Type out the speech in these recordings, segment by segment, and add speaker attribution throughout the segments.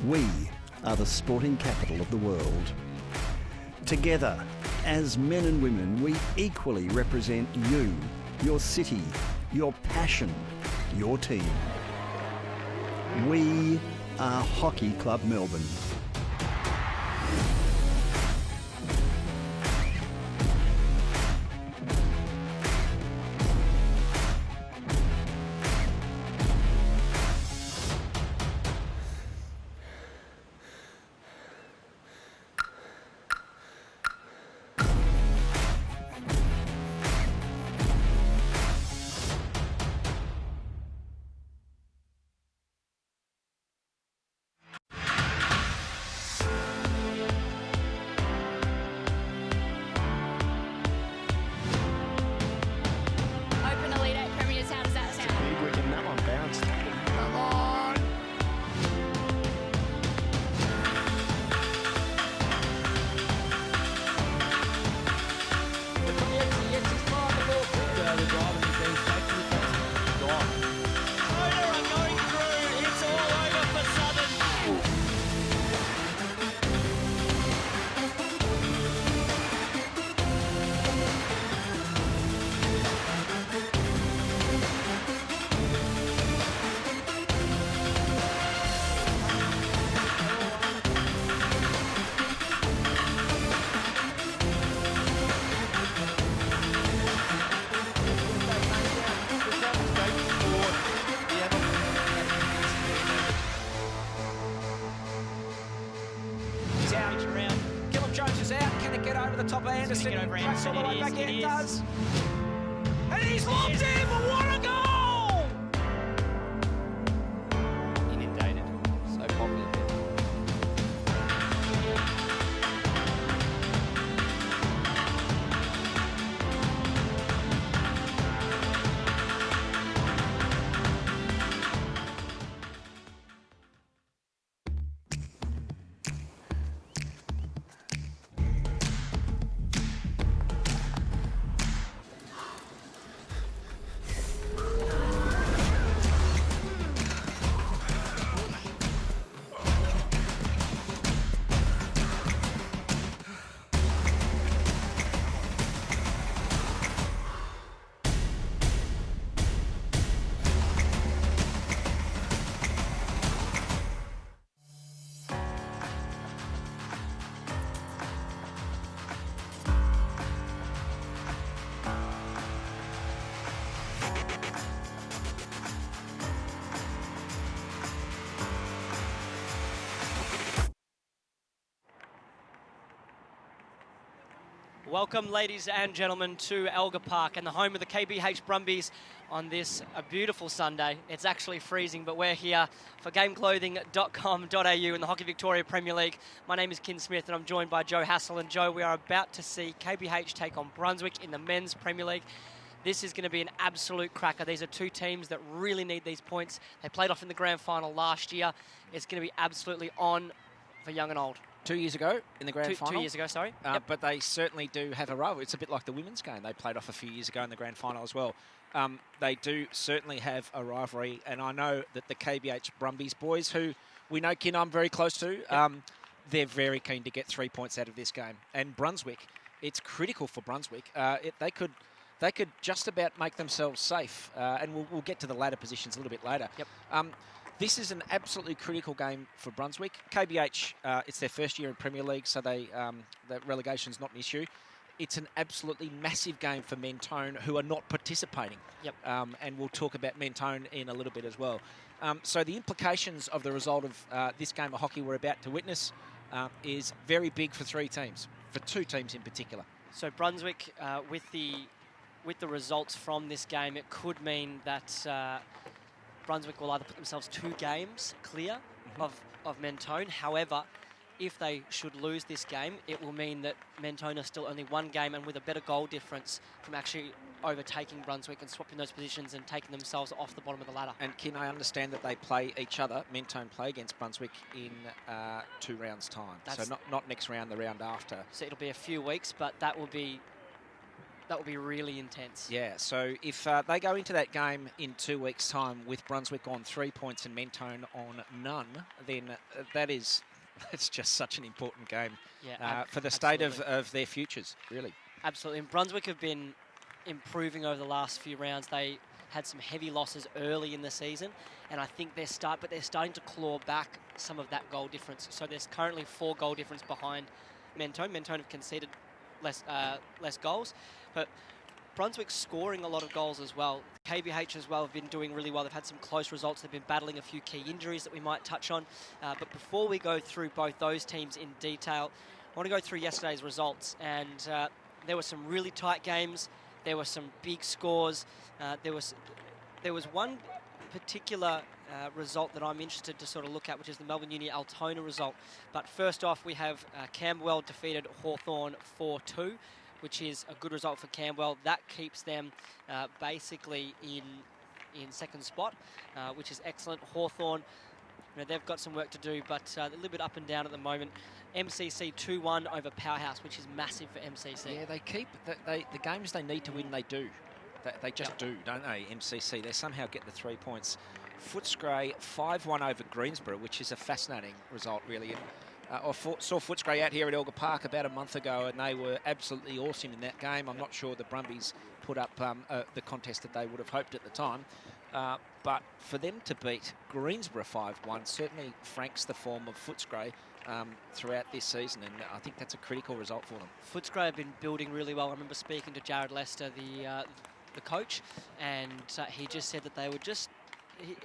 Speaker 1: We are the sporting capital of the world. Together, as men and women, we equally represent you, your city, your passion, your team. We are Hockey Club Melbourne.
Speaker 2: Top of Anderson, tracks all the way back in, does. And he's locked in, but what a goal!
Speaker 3: Inundated, so popular.
Speaker 4: Welcome, ladies and gentlemen, to Elgar Park and the home of the KBH Brumbies on this a beautiful Sunday. It's actually freezing, but we're here for gameclothing.com.au in the Hockey Victoria Premier League. My name is Kin Smith and I'm joined by Joe Hassel. And Joe, we are about to see KBH take on Brunswick in the Men's Premier League. This is going to be an absolute cracker. These are two teams that really need these points. They played off in the grand final last year. It's going to be absolutely on for young and old.
Speaker 5: 2 years ago in the grand final.
Speaker 4: 2 years ago, sorry.
Speaker 5: Yep. But they certainly do have a rival. It's a bit like the women's game. They played off a few years ago in the grand final as well. They do certainly have a rivalry, and I know that the KBH Brumbies boys, who we know, Kin, I'm very close to, they're very keen to get 3 points out of this game. And Brunswick, it's critical for Brunswick. They could just about make themselves safe, and we'll get to the ladder positions a little bit later.
Speaker 4: Yep.
Speaker 5: This is an absolutely critical game for Brunswick. KBH, it's their first year in Premier League, so the relegation's not an issue. It's an absolutely massive game for Mentone, who are not participating.
Speaker 4: Yep.
Speaker 5: And we'll talk about Mentone in a little bit as well. So the implications of the result of this game of hockey we're about to witness is very big for three teams, for two teams in particular.
Speaker 4: So Brunswick, with the results from this game, it could mean that Brunswick will either put themselves 2 games clear of Mentone. However, if they should lose this game, it will mean that Mentone are still only 1 game and with a better goal difference from actually overtaking Brunswick and swapping those positions and taking themselves off the bottom of the ladder.
Speaker 5: And Kin, I understand that they play each other, Mentone play against Brunswick in 2 rounds' time. So not next round, the round after.
Speaker 4: So it'll be a few weeks, but that will be that will be really intense.
Speaker 5: Yeah, so if they go into that game in 2 weeks' time with Brunswick on 3 points and Mentone on none, then it's just such an important game for the state of their futures, really.
Speaker 4: Absolutely. And Brunswick have been improving over the last few rounds. They had some heavy losses early in the season, and I think they're starting to claw back some of that goal difference. So there's currently 4 goal difference behind Mentone. Mentone have conceded less goals, but Brunswick's scoring a lot of goals as well. KBH as well have been doing really well. They've had some close results. They've been battling a few key injuries that we might touch on. But before we go through both those teams in detail, I want to go through yesterday's results. And there were some really tight games. There were some big scores. There was one particular result that I'm interested to sort of look at, which is the Melbourne Uni Altona result. But first off, we have Camberwell defeated Hawthorn 4-2, which is a good result for Camberwell. That keeps them basically in second spot, which is excellent. Hawthorn, they've got some work to do, but a little bit up and down at the moment. MCC 2-1 over Powerhouse, which is massive for MCC.
Speaker 5: Yeah, they keep the games they need to win. They do. They just do, don't they? MCC. They somehow get the 3 points. Footscray 5-1 over Greensboro, which is a fascinating result, really. I saw Footscray out here at Elgar Park about a month ago, and they were absolutely awesome in that game. I'm not sure the Brumbies put up the contest that they would have hoped at the time. But for them to beat Greensboro 5-1 certainly franks the form of Footscray throughout this season, and I think that's a critical result for them.
Speaker 4: Footscray have been building really well. I remember speaking to Jared Lester, the coach, and he just said that they were just...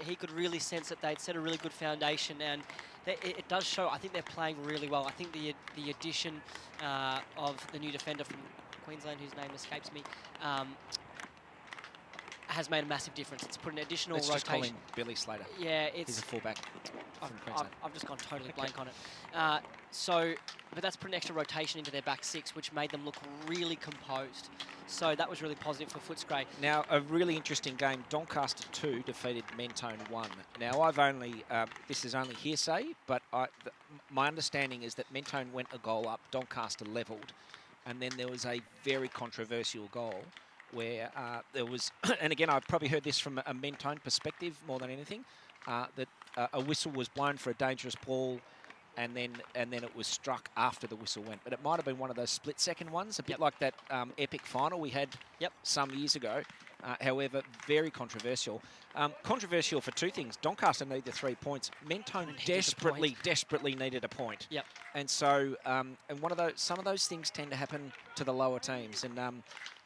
Speaker 4: He could really sense that they'd set a really good foundation, and it does show. I think they're playing really well. I think the addition of the new defender from Queensland, whose name escapes me, has made a massive difference. It's put an additional rotation.
Speaker 5: Let's just call him Billy Slater.
Speaker 4: Yeah,
Speaker 5: he's a fullback from Queensland.
Speaker 4: I've just gone totally blank on it. But that's put an extra rotation into their back six, which made them look really composed. So that was really positive for Footscray.
Speaker 5: Now, a really interesting game. Doncaster 2 defeated Mentone 1. Now, I've only, this is only hearsay, but my understanding is that Mentone went a goal up, Doncaster levelled, and then there was a very controversial goal where there was, and again, I've probably heard this from a Mentone perspective more than anything, that a whistle was blown for a dangerous ball, and then it was struck after the whistle went. But it might have been one of those split-second ones, a bit like that epic final we had some years ago. However, very controversial. Controversial for two things. Doncaster needed the 3 points. Mentone desperately needed a point.
Speaker 4: Yep.
Speaker 5: And so, and some of those things tend to happen to the lower teams.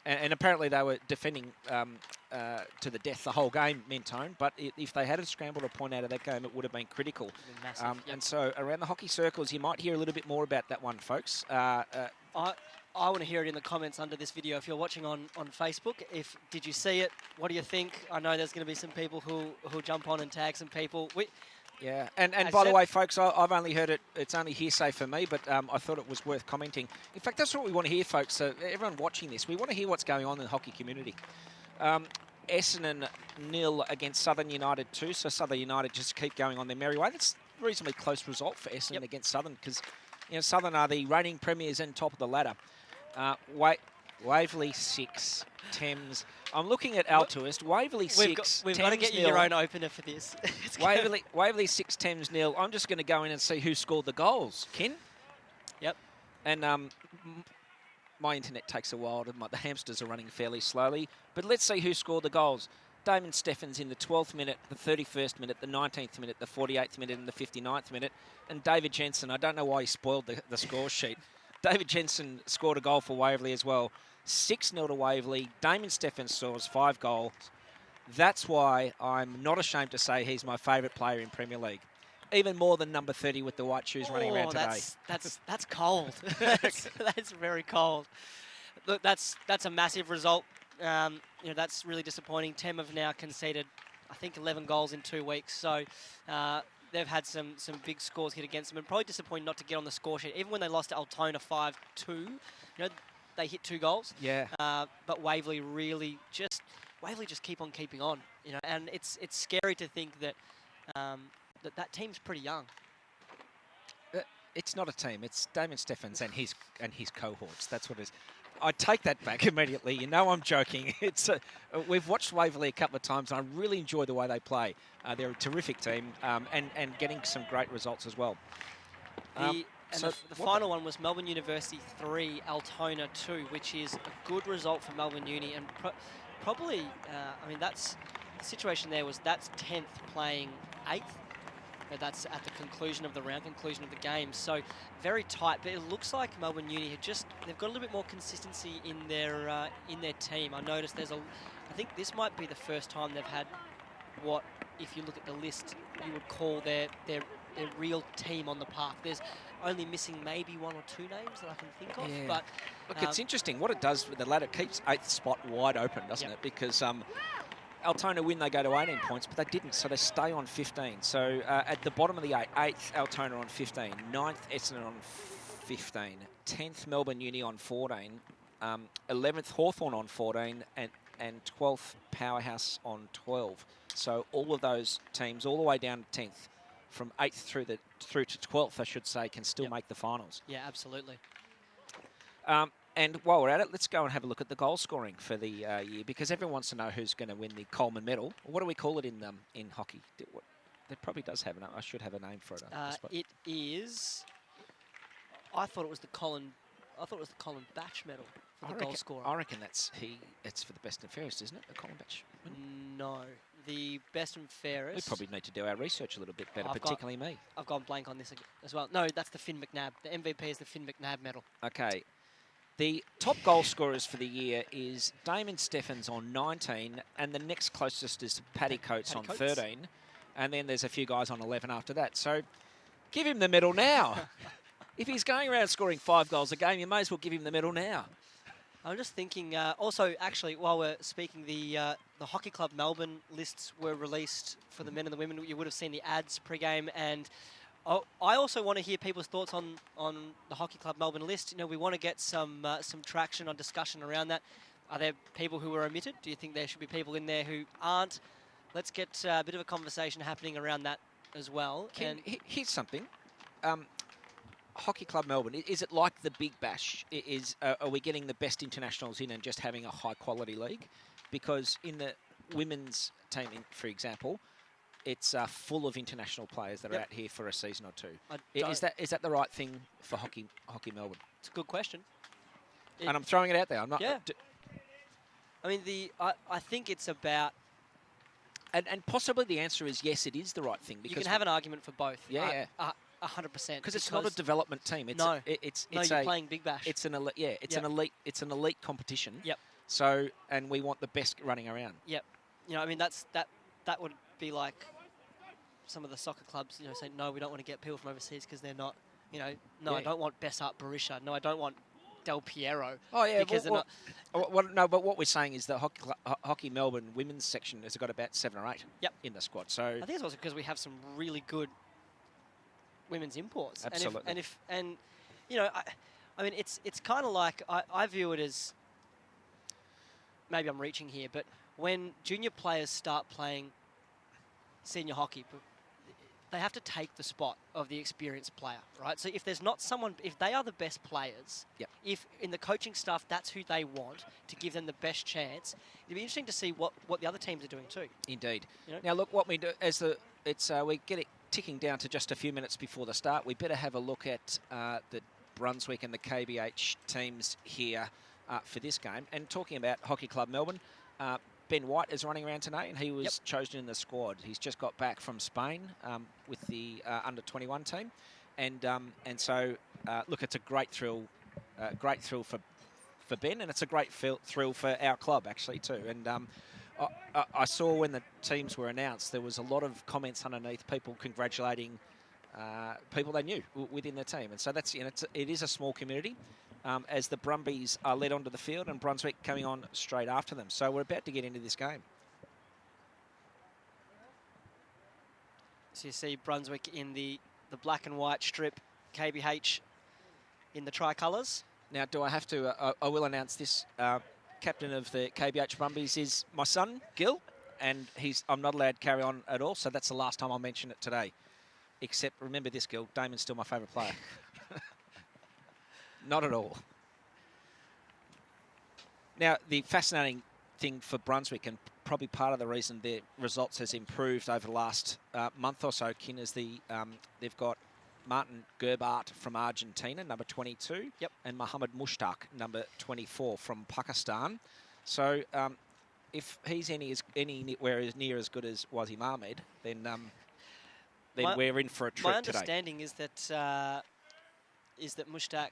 Speaker 5: And apparently they were defending to the death the whole game, Mentone. But if they had scrambled a point out of that game, it would have been critical.
Speaker 4: Massive,
Speaker 5: And so around the hockey circles, you might hear a little bit more about that one, folks.
Speaker 4: I want to hear it in the comments under this video. If you're watching on Facebook, did you see it? What do you think? I know there's going to be some people who'll jump on and tag some people.
Speaker 5: Yeah, and by the way, folks, I've only heard it. It's only hearsay for me, but I thought it was worth commenting. In fact, that's what we want to hear, folks. So everyone watching this, we want to hear what's going on in the hockey community. Essendon 0 against Southern United 2. So Southern United just keep going on their merry way. That's a reasonably close result for Essendon against Southern, because Southern are the reigning premiers and top of the ladder. Waverley 6, Thames. I'm looking at Altruist. Waverley 6,
Speaker 4: We've got to get you your own opener for this.
Speaker 5: Waverley 6, Thames 0. I'm just going to go in and see who scored the goals. Ken?
Speaker 4: Yep.
Speaker 5: And my internet takes a while. The hamsters are running fairly slowly. But let's see who scored the goals. Damon Steffens in the 12th minute, the 31st minute, the 19th minute, the 48th minute, and the 59th minute. And David Jensen, I don't know why he spoiled the score sheet. David Jensen scored a goal for Waverley as well. 6-0 to Waverley. Damon Steffens scores 5 goals. That's why I'm not ashamed to say he's my favourite player in Premier League. Even more than number 30 with the white shoes running around today.
Speaker 4: That's cold. that's very cold. Look, that's a massive result. That's really disappointing. Tem have now conceded, I think, 11 goals in 2 weeks. So they've had some big scores hit against them, and probably disappointing not to get on the score sheet. Even when they lost to Altona 5-2, they hit 2 goals.
Speaker 5: Yeah.
Speaker 4: But Waverley just keep on keeping on. And it's scary to think that that team's pretty young.
Speaker 5: It's not a team. It's Damon Steffens and his cohorts. That's what it is. I take that back immediately. You know I'm joking. We've watched Waverley a couple of times, and I really enjoy the way they play. They're a terrific team, and getting some great results as well.
Speaker 4: The final one was Melbourne University 3, Altona 2, which is a good result for Melbourne Uni, and probably, I mean, that's the situation there was that's 10th playing 8th. But that's at the conclusion of the round, conclusion of the game. So very tight, but it looks like Melbourne Uni they've got a little bit more consistency in their team. I noticed I think this might be the first time they've had what, if you look at the list, you would call their real team on the park. There's only missing maybe 1 or 2 names that I can think of.
Speaker 5: Yeah.
Speaker 4: But
Speaker 5: look, it's interesting what it does with the ladder. Keeps 8th spot wide open, doesn't it? Because Altona win, they go to 18 points, but they didn't, so they stay on 15. So at the bottom of the 8th, Altona on 15, 9th, Essendon on 15, 10th, Melbourne Uni on 14, 11th, Hawthorn on 14, and 12th, Powerhouse on 12. So all of those teams, all the way down to 10th, from 8th through to 12th, I should say, can still make the finals.
Speaker 4: Yeah, absolutely.
Speaker 5: And while we're at it, let's go and have a look at the goal scoring for the year, because everyone wants to know who's going to win the Coleman Medal. What do we call it in hockey? That probably does have a name. I should have a name for it.
Speaker 4: It is. I thought it was the Colin Batch Medal for the goal scorer.
Speaker 5: I reckon it's for the best and fairest, isn't it? The Colin Batch.
Speaker 4: No, the best and fairest.
Speaker 5: We probably need to do our research a little bit better, particularly me.
Speaker 4: I've gone blank on this as well. No, that's the Finn McNabb. The MVP is the Finn McNabb Medal.
Speaker 5: Okay. The top goal scorers for the year is Damon Steffens on 19, and the next closest is Paddy Coates on 13, and then there's a few guys on 11 after that. So give him the medal now. If he's going around scoring 5 goals a game, you may as well give him the medal now.
Speaker 4: I'm just thinking, also, actually, while we're speaking, the Hockey Club Melbourne lists were released for the men and the women. You would have seen the ads pre-game, and I also want to hear people's thoughts on the Hockey Club Melbourne list. You know, we want to get some traction or discussion around that. Are there people who were omitted? Do you think there should be people in there who aren't? Let's get a bit of a conversation happening around that as well.
Speaker 5: Here's something. Hockey Club Melbourne, is it like the Big Bash? Are we getting the best internationals in and just having a high-quality league? Because in the women's team, for example, it's full of international players that are out here for a season or 2. Is that the right thing for Hockey Melbourne?
Speaker 4: It's a good question.
Speaker 5: And I'm throwing it out there. I'm not.
Speaker 4: Yeah. I mean, I think it's about.
Speaker 5: And possibly the answer is yes, it is the right thing. Because
Speaker 4: you can have an argument for both.
Speaker 5: Yeah.
Speaker 4: 100%.
Speaker 5: Because it's not a development team.
Speaker 4: You're playing Big Bash.
Speaker 5: It's an elite. Yeah, it's an elite. It's an elite competition.
Speaker 4: Yep.
Speaker 5: So, and we want the best running around.
Speaker 4: Yep. You know, I mean, that would be like some of the soccer clubs, you know, saying, no, we don't want to get people from overseas because they're not, you know, no, I don't want Bessart Barisha. No, I don't want Del Piero.
Speaker 5: Oh, yeah.
Speaker 4: Because they're not.
Speaker 5: No, but what we're saying is the Hockey Melbourne women's section has got about 7 or 8 in the squad. So
Speaker 4: I think it's also because we have some really good women's imports.
Speaker 5: Absolutely.
Speaker 4: And you know, I mean, it's kind of like, I view it as, maybe I'm reaching here, but when junior players start playing senior hockey, they have to take the spot of the experienced player, right? So if there's not someone, if they are the best players, if in the coaching staff that's who they want to give them the best chance, it'd be interesting to see what the other teams are doing too.
Speaker 5: Indeed.
Speaker 4: You know?
Speaker 5: Now look, what we do we get it ticking down to just a few minutes before the start. We better have a look at the Brunswick and the KBH teams here for this game. And talking about Hockey Club Melbourne, Ben White is running around tonight, and he was chosen in the squad. He's just got back from Spain with the under-21 team, and so look, it's a great thrill for Ben, and it's a great thrill for our club actually too. And I saw when the teams were announced, there was a lot of comments underneath, people congratulating people they knew within the team, and so that's, you know, it is a small community. As the Brumbies are led onto the field and Brunswick coming on straight after them. So we're about to get into this game.
Speaker 4: So you see Brunswick in the black and white strip, KBH in the tricolours.
Speaker 5: Now, do I have to, I will announce this, captain of the KBH Brumbies is my son, Gil, and I'm not allowed to carry on at all, so that's the last time I'll mention it today. Except, remember this, Gil, Damon's still my favourite player. Not at all. Now, the fascinating thing for Brunswick, and probably part of the reason their results has improved over the last month or so, Kin, is they've got Martin Gerbart from Argentina, number 22, and Mohammed Mushtaq, number 24 from Pakistan. So if he's anywhere near as good as Wazim Ahmed, then we're in for a treat
Speaker 4: My
Speaker 5: today.
Speaker 4: understanding is that Mushtaq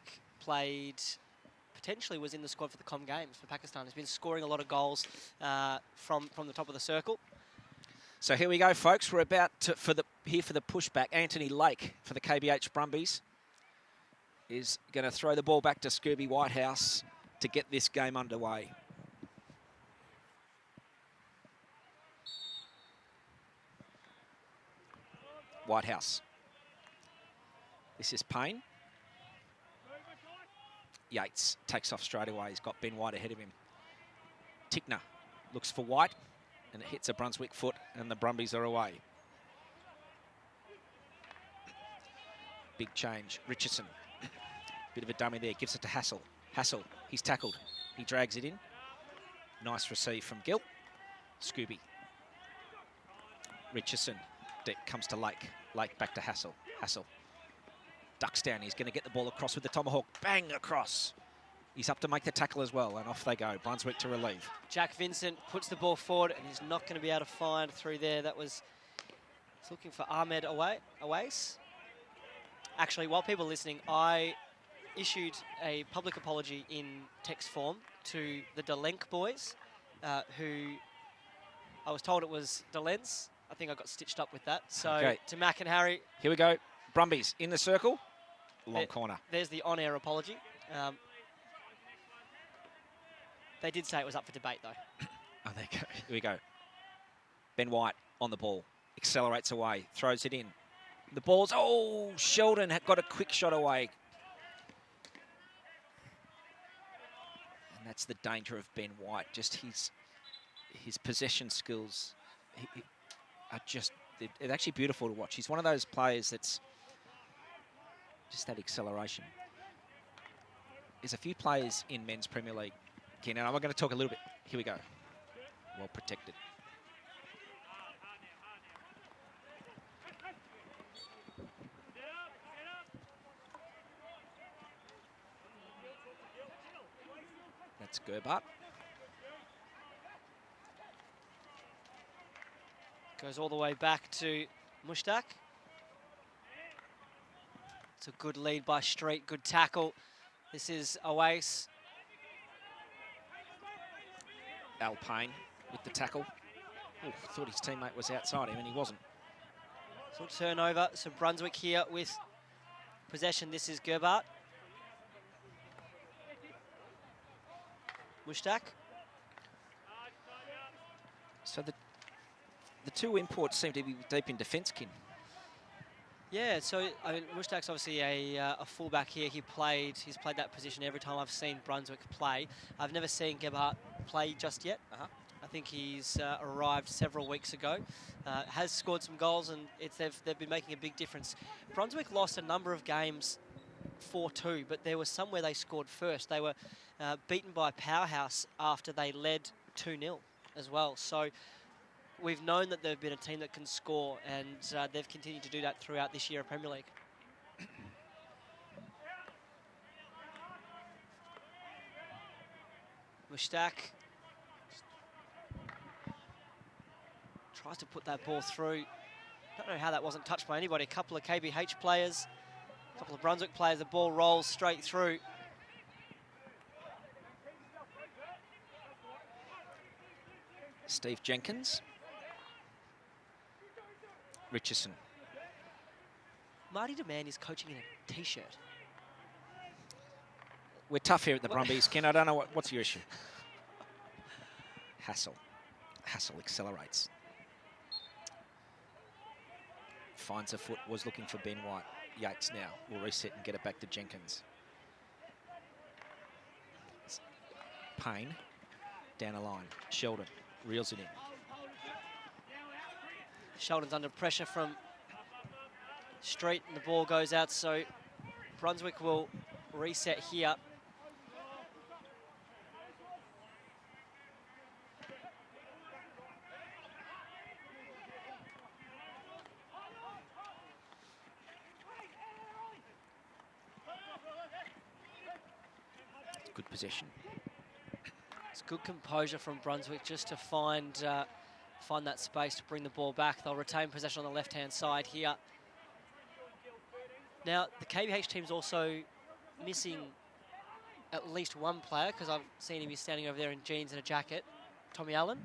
Speaker 4: potentially was in the squad for the Com Games for Pakistan. He's been scoring a lot of goals from the top of the circle.
Speaker 5: So here we go, folks. We're about to, for the pushback. Anthony Lake for the KBH Brumbies is going to throw the ball back to Scooby Whitehouse to get this game underway. Whitehouse. This is Payne. Yates takes off straight away. He's got Ben White ahead of him. Tickner looks for White, and it hits a Brunswick foot, and the Brumbies are away. Big change. Richardson. Bit of a dummy there. Gives it to Hassel. Hassel. He's tackled. He drags it in. Nice receive from Gill. Scooby. Richardson. Comes to Lake. Lake back to Hassel. Hassel. Ducks down. He's going to get the ball across with the tomahawk. Bang across. He's up to make the tackle as well, and off they go. Brunswick to relieve.
Speaker 4: Jack Vincent puts the ball forward, and he's not going to be able to find through there. He's looking for Ahmed Awais. Actually, while people are listening, I issued a public apology in text form to the Delenk boys, who I was told it was Delens. I think I got stitched up with that. So okay. To Mac and Harry.
Speaker 5: Here we go. Brumbies in the circle. Long corner.
Speaker 4: There's the on-air apology. They did say it was up for debate, though.
Speaker 5: Oh, there you go. Here we go. Ben White on the ball. Accelerates away. Throws it in. The ball's... Oh, Sheldon got a quick shot away. And that's the danger of Ben White. Just his possession skills are just... It's actually beautiful to watch. He's one of those players that's just that acceleration. There's a few players in men's Premier League, Ken, and I'm going to talk a little bit. Here we go. Well protected. That's Gerbart.
Speaker 4: Goes all the way back to Mushtaq. It's a good lead by Street, good tackle. This is Awais.
Speaker 5: Al Payne with the tackle. Oh, thought his teammate was outside him, and he wasn't.
Speaker 4: So turnover, so Brunswick here with possession. This is Gerbart. Mushtaq.
Speaker 5: So the two imports seem to be deep in defence, Kin.
Speaker 4: Yeah, so I mean, Mushtaq's obviously a fullback here. He's played that position every time I've seen Brunswick play. I've never seen Gerbart play just yet. I think he's arrived several weeks ago. Has scored some goals, and they've been making a big difference. Brunswick lost a number of games 4-2, but there was some where they scored first. They were beaten by Powerhouse after they led 2-0 as well. So we've known that they've been a team that can score, and they've continued to do that throughout this year of Premier League. Mushtaq tries to put that ball through. Don't know how that wasn't touched by anybody. A couple of KBH players, a couple of Brunswick players. The ball rolls straight through.
Speaker 5: Steve Jenkins. Richardson.
Speaker 4: Marty DeMann is coaching in a T-shirt.
Speaker 5: We're tough here at the Brumbies, Ken. I don't know what's your issue. Hassel. Hassel accelerates. Finds a foot, was looking for Ben White. Yates now will reset and get it back to Jenkins. Payne down the line. Sheldon reels it in.
Speaker 4: Sheldon's under pressure from Street, and the ball goes out, so Brunswick will reset here.
Speaker 5: possession.
Speaker 4: It's good composure from Brunswick just to find that space to bring the ball back. They'll retain possession on the left-hand side here. Now, the KBH team's also missing at least one player, because I've seen him, he's standing over there in jeans and a jacket. Tommy Allen.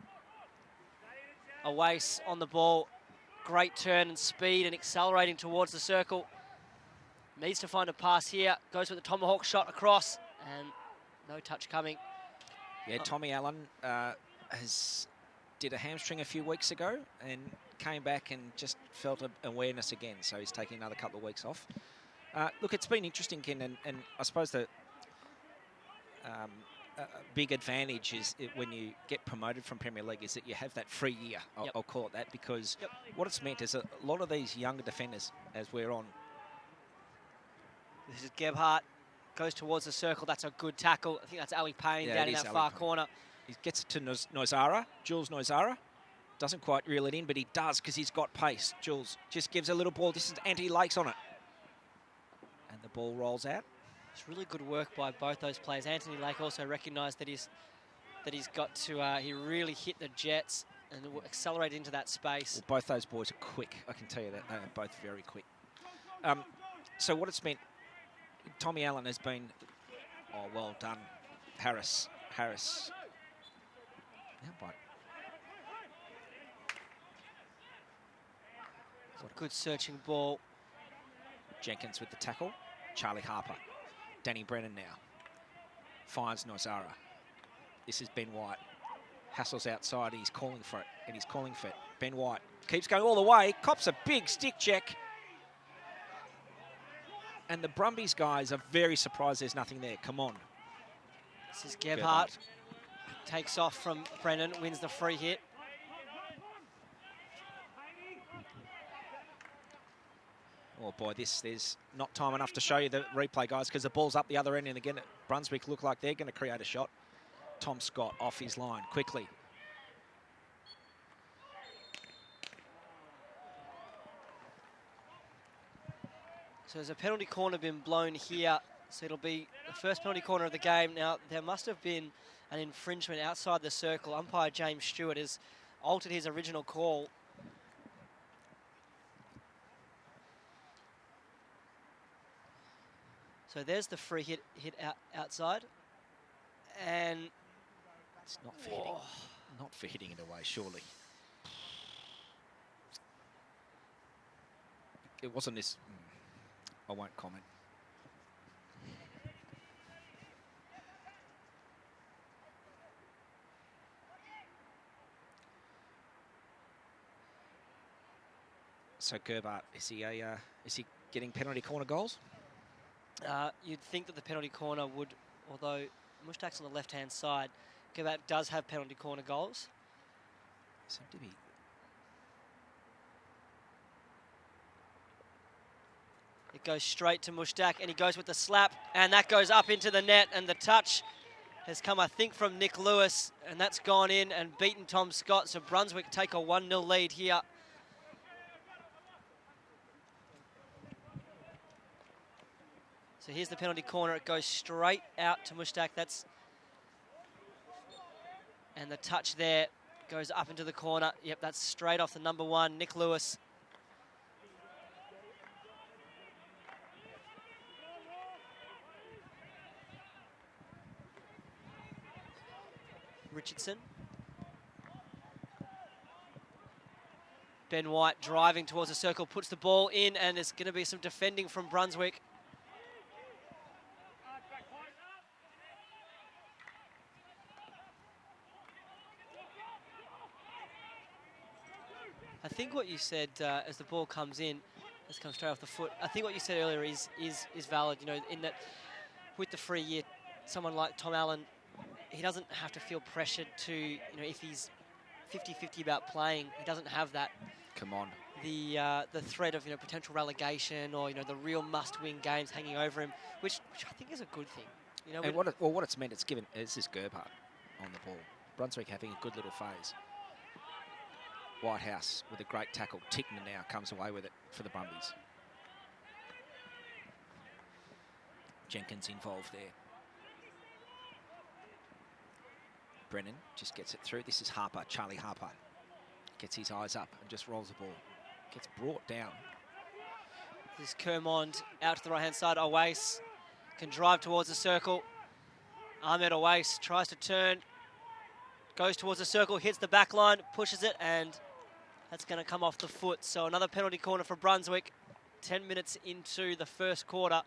Speaker 4: Awais on the ball. Great turn and speed and accelerating towards the circle. Needs to find a pass here. Goes with the tomahawk shot across, and no touch coming.
Speaker 5: Yeah, Tommy Allen did a hamstring a few weeks ago and came back and just felt an awareness again. So he's taking another couple of weeks off. Look, it's been interesting, Ken, and I suppose the a big advantage is when you get promoted from Premier League is that you have that free year. I'll call it that, because what it's meant is a lot of these younger defenders, as we're on.
Speaker 4: This is Gebhardt. Goes towards the circle. That's a good tackle. I think that's Ali Payne down in that far corner.
Speaker 5: He gets it to Noizara. Jules Noizara. Doesn't quite reel it in, but he does because he's got pace. Jules just gives a little ball. This is Anthony Lakes on it. And the ball rolls out.
Speaker 4: It's really good work by both those players. Anthony Lake also recognised that he's got to, he really hit the jets and accelerated into that space.
Speaker 5: Well, both those boys are quick, I can tell you that. They are both very quick. So what it's meant, Tommy Allen has been, oh, well done. Harris. Now,
Speaker 4: Good searching ball.
Speaker 5: Jenkins with the tackle. Charlie Harper. Danny Brennan now. Finds Noizara. This is Ben White. Hassles outside, and he's calling for it. Ben White keeps going all the way. Cops a big stick check. And the Brumbies guys are very surprised there's nothing there. Come on.
Speaker 4: This is Gebhardt. Takes off from Brennan, wins the free hit.
Speaker 5: Oh boy, there's not time enough to show you the replay, guys, because the ball's up the other end, and again, Brunswick look like they're going to create a shot. Tom Scott off his line quickly.
Speaker 4: So there's a penalty corner been blown here, so it'll be the first penalty corner of the game. Now, there must have been an infringement outside the circle. Umpire James Stewart has altered his original call. So there's the free hit outside, and
Speaker 5: it's not for hitting. Not for hitting it away, surely. It wasn't this. I won't comment. So Gebhardt, is he getting penalty corner goals?
Speaker 4: You'd think that the penalty corner would, although Mushtaq's on the left-hand side, Gebhardt does have penalty corner goals.
Speaker 5: So did he?
Speaker 4: It goes straight to Mushtaq, and he goes with the slap, and that goes up into the net, and the touch has come, I think, from Nick Lewis, and that's gone in and beaten Tom Scott, so Brunswick take a 1-0 lead here. So here's the penalty corner. It goes straight out to Mushtaq. And the touch there goes up into the corner. Yep, that's straight off the number 1, Nick Lewis. Richardson. Ben White driving towards the circle, puts the ball in, and there's going to be some defending from Brunswick. I think what you said as the ball comes in, let's come straight off the foot. I think what you said earlier is valid. You know, in that with the free year, someone like Tom Allen, he doesn't have to feel pressured to, you know, if he's 50-50 about playing, he doesn't have that.
Speaker 5: Come on.
Speaker 4: The threat of, you know, potential relegation or, you know, the real must-win games hanging over him, which I think is a good thing. You know,
Speaker 5: and what it's meant, it's given is this Gebhardt on the ball. Brunswick having a good little phase. Whitehouse with a great tackle. Tickner now comes away with it for the Brumbies. Jenkins involved there. Brennan just gets it through. This is Harper, Charlie Harper. Gets his eyes up and just rolls the ball. Gets brought down.
Speaker 4: This is Kermond out to the right-hand side. Owais can drive towards the circle. Ahmed Owais tries to turn. Goes towards the circle, hits the back line, pushes it, and that's going to come off the foot. So another penalty corner for Brunswick. 10 minutes into the first quarter.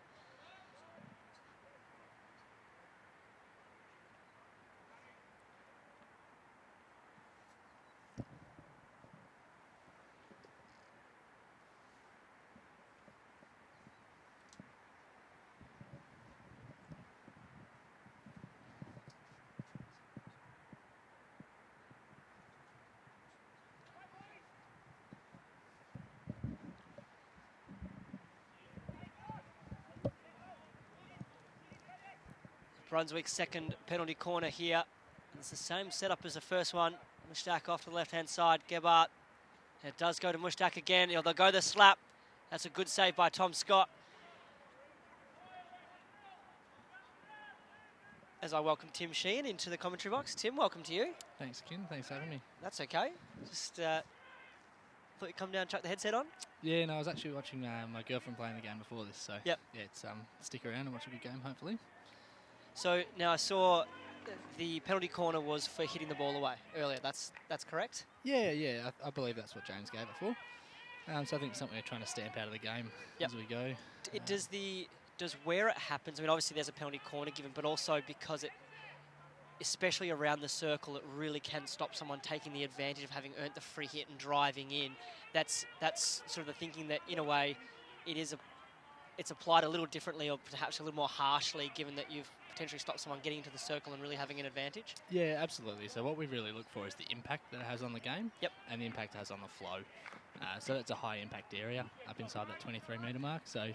Speaker 4: Brunswick's second penalty corner here. It's the same setup as the first one. Mushtaq off to the left-hand side. Gebhardt. It does go to Mushtaq again. They'll go the slap. That's a good save by Tom Scott. As I welcome Tim Sheehan into the commentary box. Tim, welcome to you.
Speaker 6: Thanks, Ken. Thanks for having me.
Speaker 4: That's okay. Just thought you'd come down and chuck the headset on.
Speaker 6: Yeah, no, I was actually watching my girlfriend playing the game before this, so
Speaker 4: yep.
Speaker 6: Yeah, it's stick around and watch a good game, hopefully.
Speaker 4: So now I saw the penalty corner was for hitting the ball away earlier. That's correct?
Speaker 6: Yeah, I believe that's what James gave it for. So I think it's something we're trying to stamp out of the game as we go.
Speaker 4: Does where it happens, I mean, obviously there's a penalty corner given, but also because it, especially around the circle, it really can stop someone taking the advantage of having earned the free hit and driving in. That's sort of the thinking that, in a way, it's applied a little differently or perhaps a little more harshly, given that you've potentially stopped someone getting into the circle and really having an advantage?
Speaker 6: Yeah, absolutely. So what we really look for is the impact that it has on the game and the impact it has on the flow. So that's a high impact area up inside that 23-metre mark. So,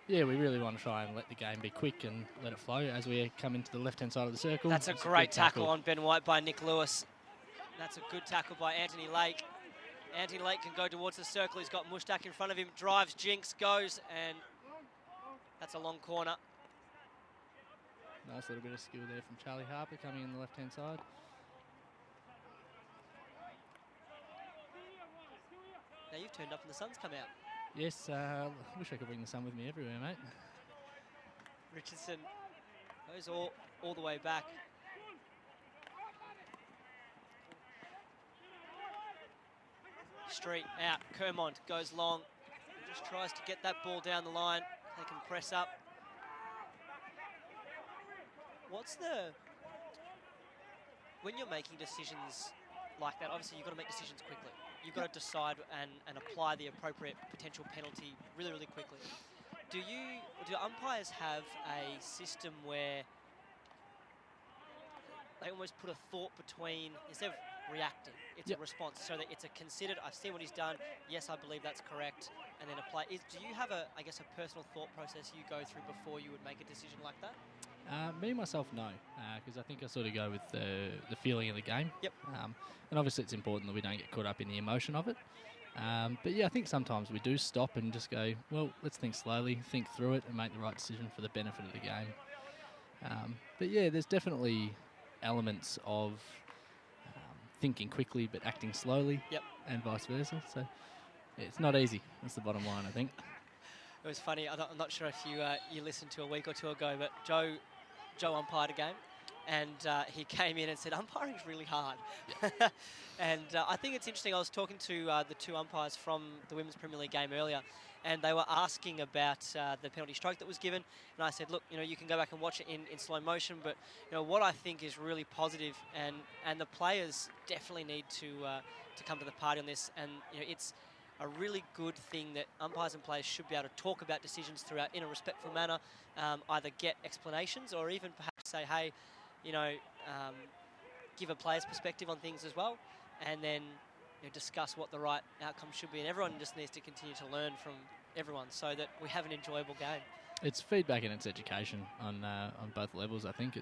Speaker 6: yeah, we really want to try and let the game be quick and let it flow as we come into the left-hand side of the circle.
Speaker 4: That's a great tackle on Ben White by Nick Lewis. That's a good tackle by Anthony Lake. Anthony Lake can go towards the circle. He's got Mushtaq in front of him, drives, jinks, goes, and that's a long corner.
Speaker 6: Nice little bit of skill there from Charlie Harper coming in the left-hand side.
Speaker 4: Now you've turned up and the sun's come out.
Speaker 6: Yes, wish I could bring the sun with me everywhere, mate.
Speaker 4: Richardson goes all the way back. Street out, Kermond goes long. Just tries to get that ball down the line. They can press up. When you're making decisions like that, obviously you've got to make decisions quickly. You've got to decide and apply the appropriate potential penalty really, really quickly. Do umpires have a system where they almost put a thought between, instead of reacting, it's a response, so that it's a considered, I've seen what he's done, yes, I believe that's correct, and then apply. Do you have a personal thought process you go through before you would make a decision like that?
Speaker 6: Me, myself, no, because I think I sort of go with the feeling of the game.
Speaker 4: Yep.
Speaker 6: And obviously it's important that we don't get caught up in the emotion of it. But yeah, I think sometimes we do stop and just go, well, let's think slowly, think through it and make the right decision for the benefit of the game. But yeah, there's definitely elements of thinking quickly but acting slowly, and vice versa. So yeah, it's not easy. That's the bottom line, I think.
Speaker 4: It was funny. I'm not sure if you listened to a week or two ago, but Joe umpired a game, and he came in and said, umpiring's really hard. Yeah. And I think it's interesting. I was talking to the two umpires from the Women's Premier League game earlier, and they were asking about the penalty stroke that was given. And I said, look, you can go back and watch it in slow motion, but what I think is really positive, and the players definitely need to come to the party on this, and it's a really good thing that umpires and players should be able to talk about decisions throughout in a respectful manner, either get explanations or even perhaps say, hey, give a player's perspective on things as well, and then discuss what the right outcome should be. And everyone just needs to continue to learn from everyone so that we have an enjoyable game.
Speaker 6: It's feedback and it's education on both levels. I think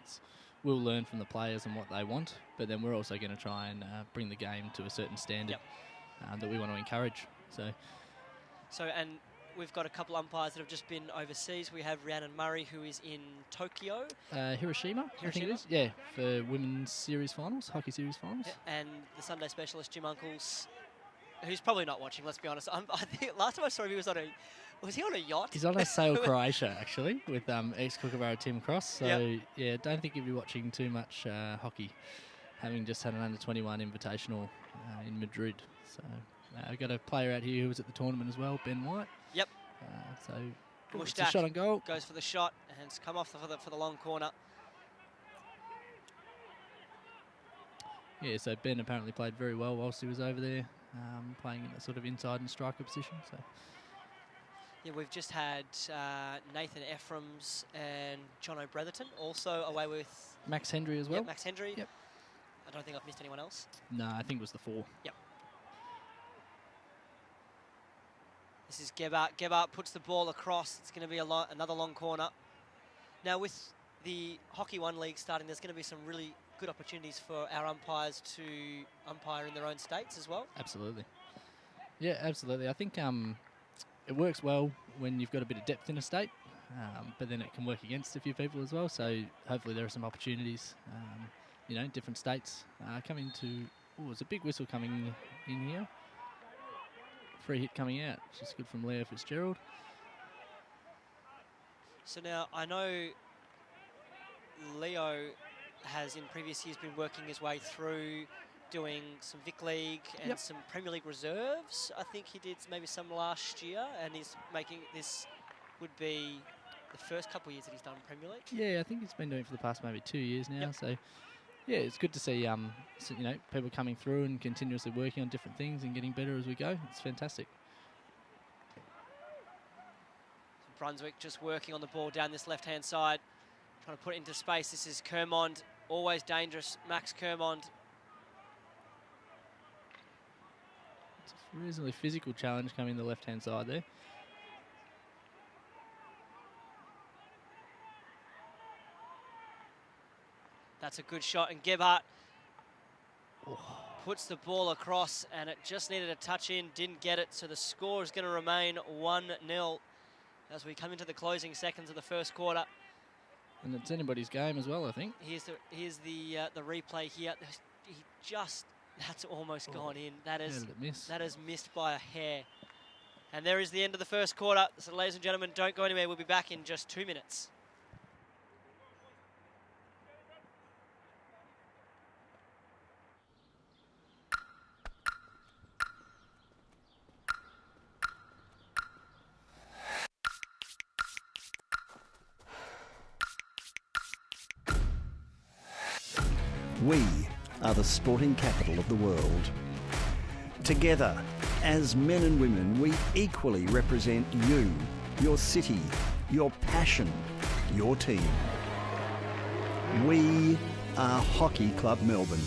Speaker 6: we'll learn from the players and what they want, but then we're also going to try and bring the game to a certain standard that we want to encourage. So,
Speaker 4: and we've got a couple umpires that have just been overseas. We have Rhiannon Murray, who is in Tokyo.
Speaker 6: Hiroshima, I think it is. Yeah, for women's series finals, hockey series finals.
Speaker 4: Yeah, and the Sunday specialist, Jim Uncles, who's probably not watching, let's be honest. I think last time I saw him, was he on a yacht?
Speaker 6: He's on a Sail Croatia, actually, with ex-Kookaburra Tim Cross. So, yeah, don't think he'll be watching too much hockey, having just had an under-21 invitational in Madrid. So, we've got a player out here who was at the tournament as well, Ben White.
Speaker 4: Yep.
Speaker 6: It's a shot on goal.
Speaker 4: Goes for the shot, and it's come off for the long corner.
Speaker 6: Yeah, so Ben apparently played very well whilst he was over there, playing in a sort of inside and striker position. So.
Speaker 4: Yeah, we've just had Nathan Ephraim's and John O'Bretherton also away with...
Speaker 6: Max Hendry as well.
Speaker 4: Yep, Max Hendry.
Speaker 6: Yep.
Speaker 4: I don't think I've missed anyone else.
Speaker 6: No, I think it was the 4.
Speaker 4: Yep. This is Gebhardt. Gebhardt puts the ball across. It's going to be another long corner. Now, with the Hockey 1 League starting, there's going to be some really good opportunities for our umpires to umpire in their own states as well.
Speaker 6: Absolutely. Yeah, absolutely. I think it works well when you've got a bit of depth in a state, but then it can work against a few people as well. So hopefully there are some opportunities, different states coming to... Oh, there's a big whistle coming in here. Free hit coming out, which is good from Leo Fitzgerald.
Speaker 4: So now I know Leo has in previous years been working his way through doing some Vic League and some Premier League reserves. I think he did maybe some last year, and he's making this would be the first couple of years that he's done Premier League. Yeah,
Speaker 6: I think he's been doing it for the past maybe 2 years now. So yeah, it's good to see people coming through and continuously working on different things and getting better as we go. It's fantastic.
Speaker 4: Brunswick just working on the ball down this left-hand side, trying to put it into space. This is Kermond, always dangerous. Max Kermond.
Speaker 6: It's a reasonably physical challenge coming the left-hand side there.
Speaker 4: That's a good shot, and Gebhardt puts the ball across, and it just needed a touch in, didn't get it, so the score is going to remain 1-0 as we come into the closing seconds of the first quarter.
Speaker 6: And it's anybody's game as well, I think.
Speaker 4: Here's the replay here. That's almost gone in. That is missed by a hair. And there is the end of the first quarter. So ladies and gentlemen, don't go anywhere. We'll be back in just 2 minutes.
Speaker 1: We are the sporting capital of the world. Together, as men and women, we equally represent you, your city, your passion, your team. We are Hockey Club Melbourne.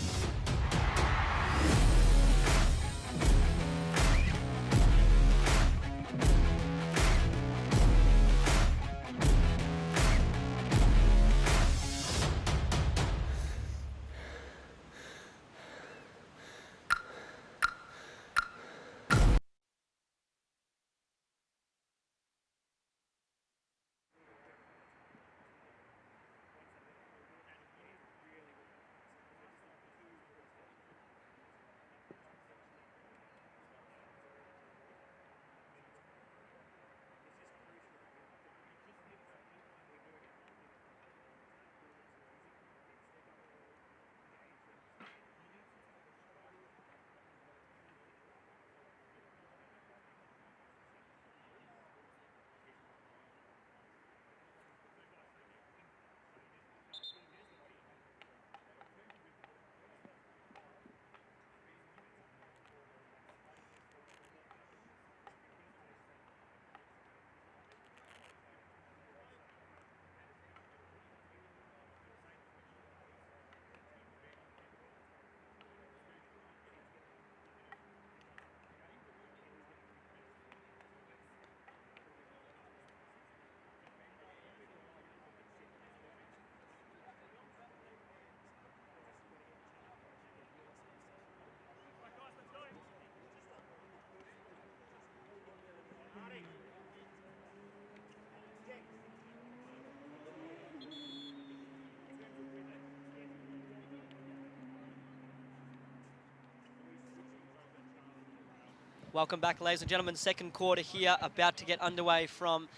Speaker 4: Welcome back, ladies and gentlemen. Second quarter here, about to get underway from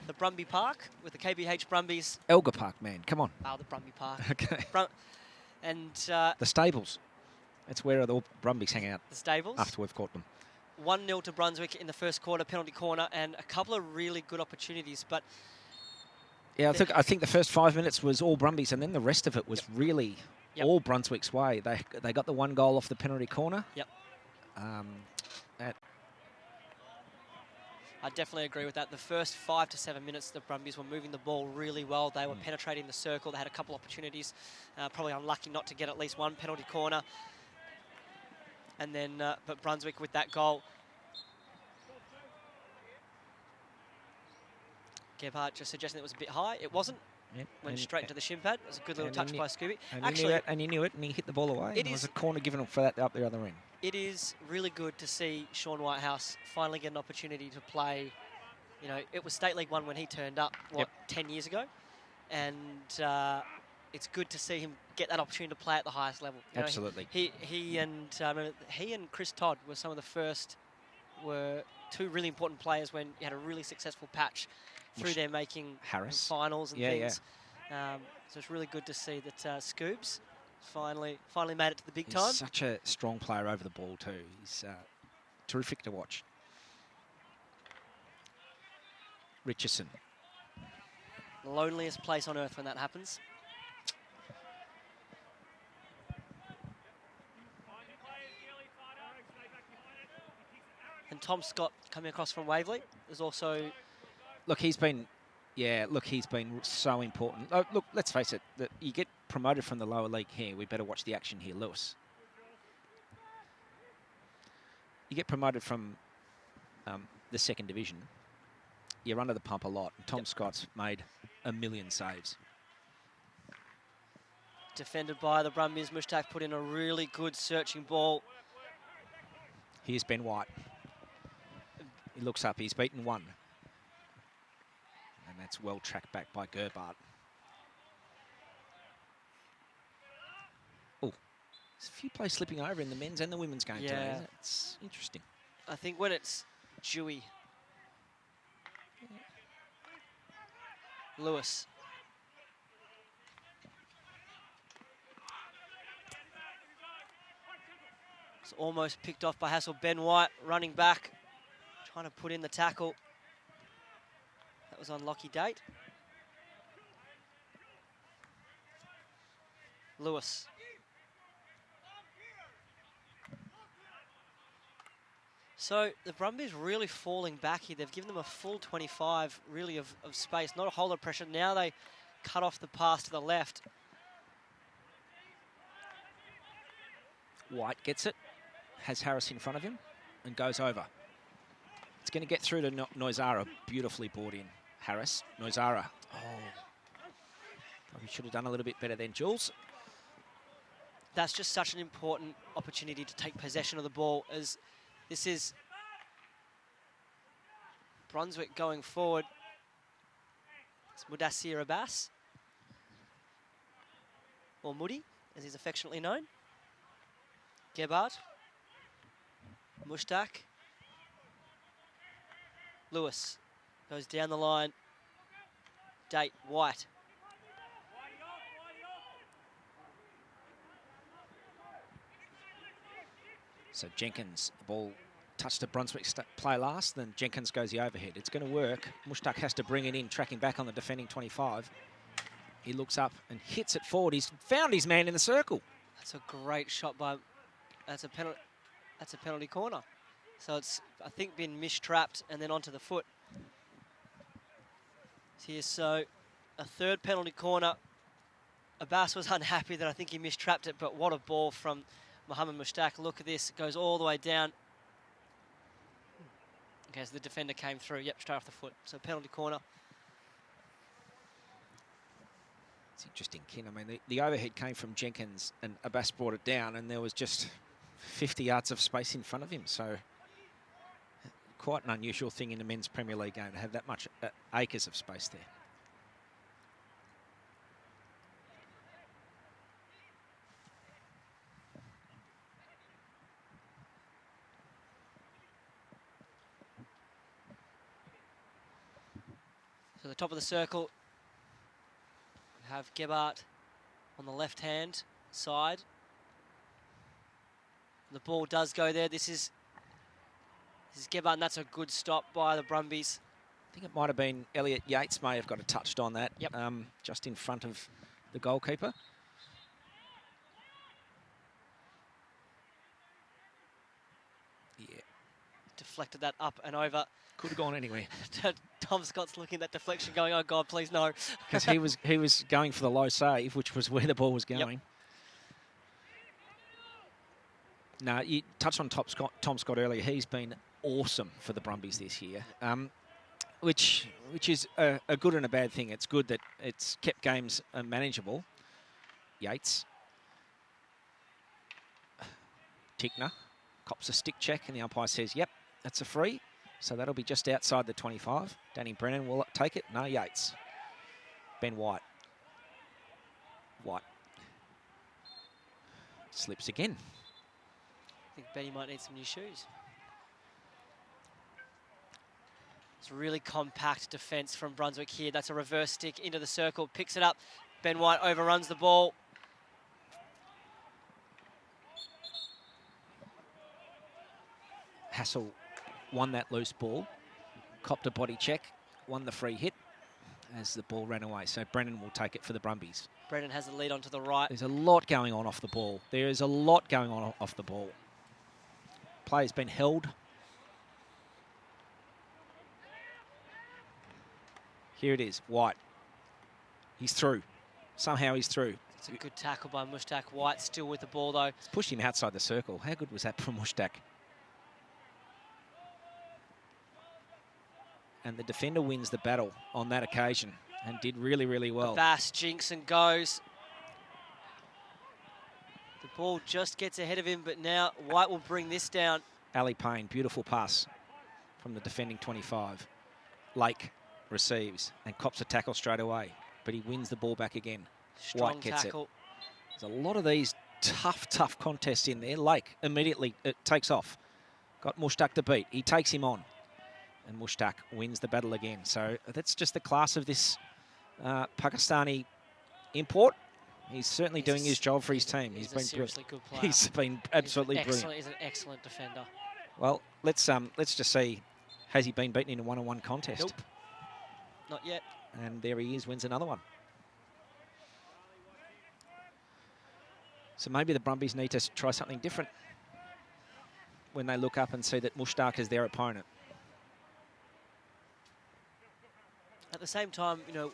Speaker 4: the Brumbie Park with the KBH Brumbies.
Speaker 5: Elgar Park, man, come on.
Speaker 4: Oh, the Brumbie Park.
Speaker 5: Okay.
Speaker 4: The
Speaker 5: stables. That's where the Brumbies hang out.
Speaker 4: The stables.
Speaker 5: After we've caught them.
Speaker 4: 1-0 to Brunswick in the first quarter, penalty corner, and a couple of really good opportunities. But
Speaker 5: yeah, I think the first 5 minutes was all Brumbies, and then the rest of it was really all Brunswick's way. They got the 1 goal off the penalty corner.
Speaker 4: Yep. I definitely agree with that. The first 5 to 7 minutes, the Brumbies were moving the ball really well. They were penetrating the circle. They had a couple opportunities. Probably unlucky not to get at least 1 penalty corner. And then, but Brunswick with that goal. Gebhardt just suggesting it was a bit high. It wasn't.
Speaker 5: Yep.
Speaker 4: Went straight into the shin pad. It was a good little touch by Scooby.
Speaker 5: And he knew it, and he hit the ball away. It was a corner given for that up the other end.
Speaker 4: It is really good to see Sean Whitehouse finally get an opportunity to play. You know, it was State League 1 when he turned up, 10 years ago? And it's good to see him get that opportunity to play at the highest level. You know,
Speaker 5: Absolutely.
Speaker 4: He and Chris Todd were some of the first, were 2 really important players when you had a really successful patch through there making
Speaker 5: Harris.
Speaker 4: finals and things. So it's really good to see that Scoobs finally made it to the big time.
Speaker 5: He's such a strong player over the ball too. He's terrific to watch. Richardson.
Speaker 4: The loneliest place on earth when that happens. And Tom Scott coming across from Waverley is also...
Speaker 5: Look, he's been so important. Oh, look, let's face it, you get promoted from the lower league here. We better watch the action here, Lewis. You get promoted from the second division. You're under the pump a lot. And Tom Scott's made a million saves.
Speaker 4: Defended by the Brumbies. Mushtaq put in a really good searching ball.
Speaker 5: Here's Ben White. He looks up. He's beaten 1. And that's well tracked back by Gerbart. Oh, there's a few plays slipping over in the men's and the women's game today. Isn't it? It's interesting.
Speaker 4: I think when it's Dewey, Lewis. It's almost picked off by Hassel. Ben White running back, trying to put in the tackle. That was on Lockie Date. Lewis. So the Brumbies really falling back here. They've given them a full 25 really of space, not a whole lot of pressure. Now they cut off the pass to the left.
Speaker 5: White gets it, has Harris in front of him, and goes over. It's going to get through to Noizara, beautifully brought in. Harris, Noizara. Oh, probably should have done a little bit better than Jules.
Speaker 4: That's just such an important opportunity to take possession of the ball, as this is Brunswick going forward. It's Mudassir Abbas, or Moody, as he's affectionately known. Gebhardt, Mushtaq, Lewis goes down the line. Date, White.
Speaker 5: So Jenkins, the ball touched the Brunswick play last, then Jenkins goes the overhead. It's going to work. Mushtaq has to bring it in, tracking back on the defending 25. He looks up and hits it forward. He's found his man in the circle.
Speaker 4: That's a great shot by... That's a penalty corner. So it's, I think, been mistrapped and then onto the foot. Here, so a third penalty corner. Abbas was unhappy that I think he mistrapped it, but what a ball from Mohammed Mushtaq. Look at this, it goes all the way down. Okay, so the defender came through, yep, straight off the foot. So penalty corner.
Speaker 5: It's interesting, Ken. I mean, the overhead came from Jenkins and Abbas brought it down, and there was just 50 yards of space in front of him. So quite an unusual thing in the men's Premier League game to have that much acres of space there.
Speaker 4: To the top of the circle, we have Gebhardt on the left-hand side. The ball does go there. This is Gebhardt, and that's a good stop by the Brumbies.
Speaker 5: I think it might have been Elliot Yates may have got a touched on that.
Speaker 4: Yep.
Speaker 5: Just in front of the goalkeeper. Yeah.
Speaker 4: Deflected that up and over.
Speaker 5: Could have gone anywhere.
Speaker 4: Tom Scott's looking at that deflection going, oh God, please no.
Speaker 5: Because he was going for the low save, which was where the ball was going.
Speaker 4: Yep.
Speaker 5: No, you touched on Tom Scott earlier. He's been awesome for the Brumbies this year, which is a good and a bad thing. It's good that it's kept games manageable. Yates. Tickner cops a stick check, and the umpire says, yep, that's a free. So that'll be just outside the 25. Danny Brennan will take it. No, Yates. Ben White. White. Slips again.
Speaker 4: I think Benny might need some new shoes. It's a really compact defence from Brunswick here. That's a reverse stick into the circle, picks it up. Ben White overruns the ball.
Speaker 5: Hassel won that loose ball, copped a body check, won the free hit as the ball ran away. So Brennan will take it for the Brumbies.
Speaker 4: Brennan has the lead onto the right.
Speaker 5: There's a lot going on off the ball. There is a lot going on off the ball. Play's been held. Here it is, White. He's through. Somehow he's through.
Speaker 4: It's a good tackle by Mushtaq. White still with the ball though.
Speaker 5: It's pushed him outside the circle. How good was that from Mushtaq? And the defender wins the battle on that occasion and did really, really well.
Speaker 4: Bass jinks and goes. The ball just gets ahead of him, but now White will bring this down.
Speaker 5: Ali Payne, beautiful pass from the defending 25. Lake receives and cops a tackle straight away, but he wins the ball back again.
Speaker 4: Strong
Speaker 5: White gets
Speaker 4: tackle.
Speaker 5: it. There's a lot of these tough contests in there. Lake immediately takes off. Got Mushtaq to beat. He takes him on. And Mushtaq wins the battle again. So that's just the class of this Pakistani import. He's certainly doing his job for his team.
Speaker 4: He's been a seriously good player.
Speaker 5: He's been absolutely brilliant.
Speaker 4: He's an excellent defender.
Speaker 5: Well, let's just see, has he been beaten in a one-on-one contest?
Speaker 4: Nope, not yet.
Speaker 5: And there he is, wins another one. So maybe the Brumbies need to try something different when they look up and see that Mushtaq is their opponent.
Speaker 4: At the same time, you know,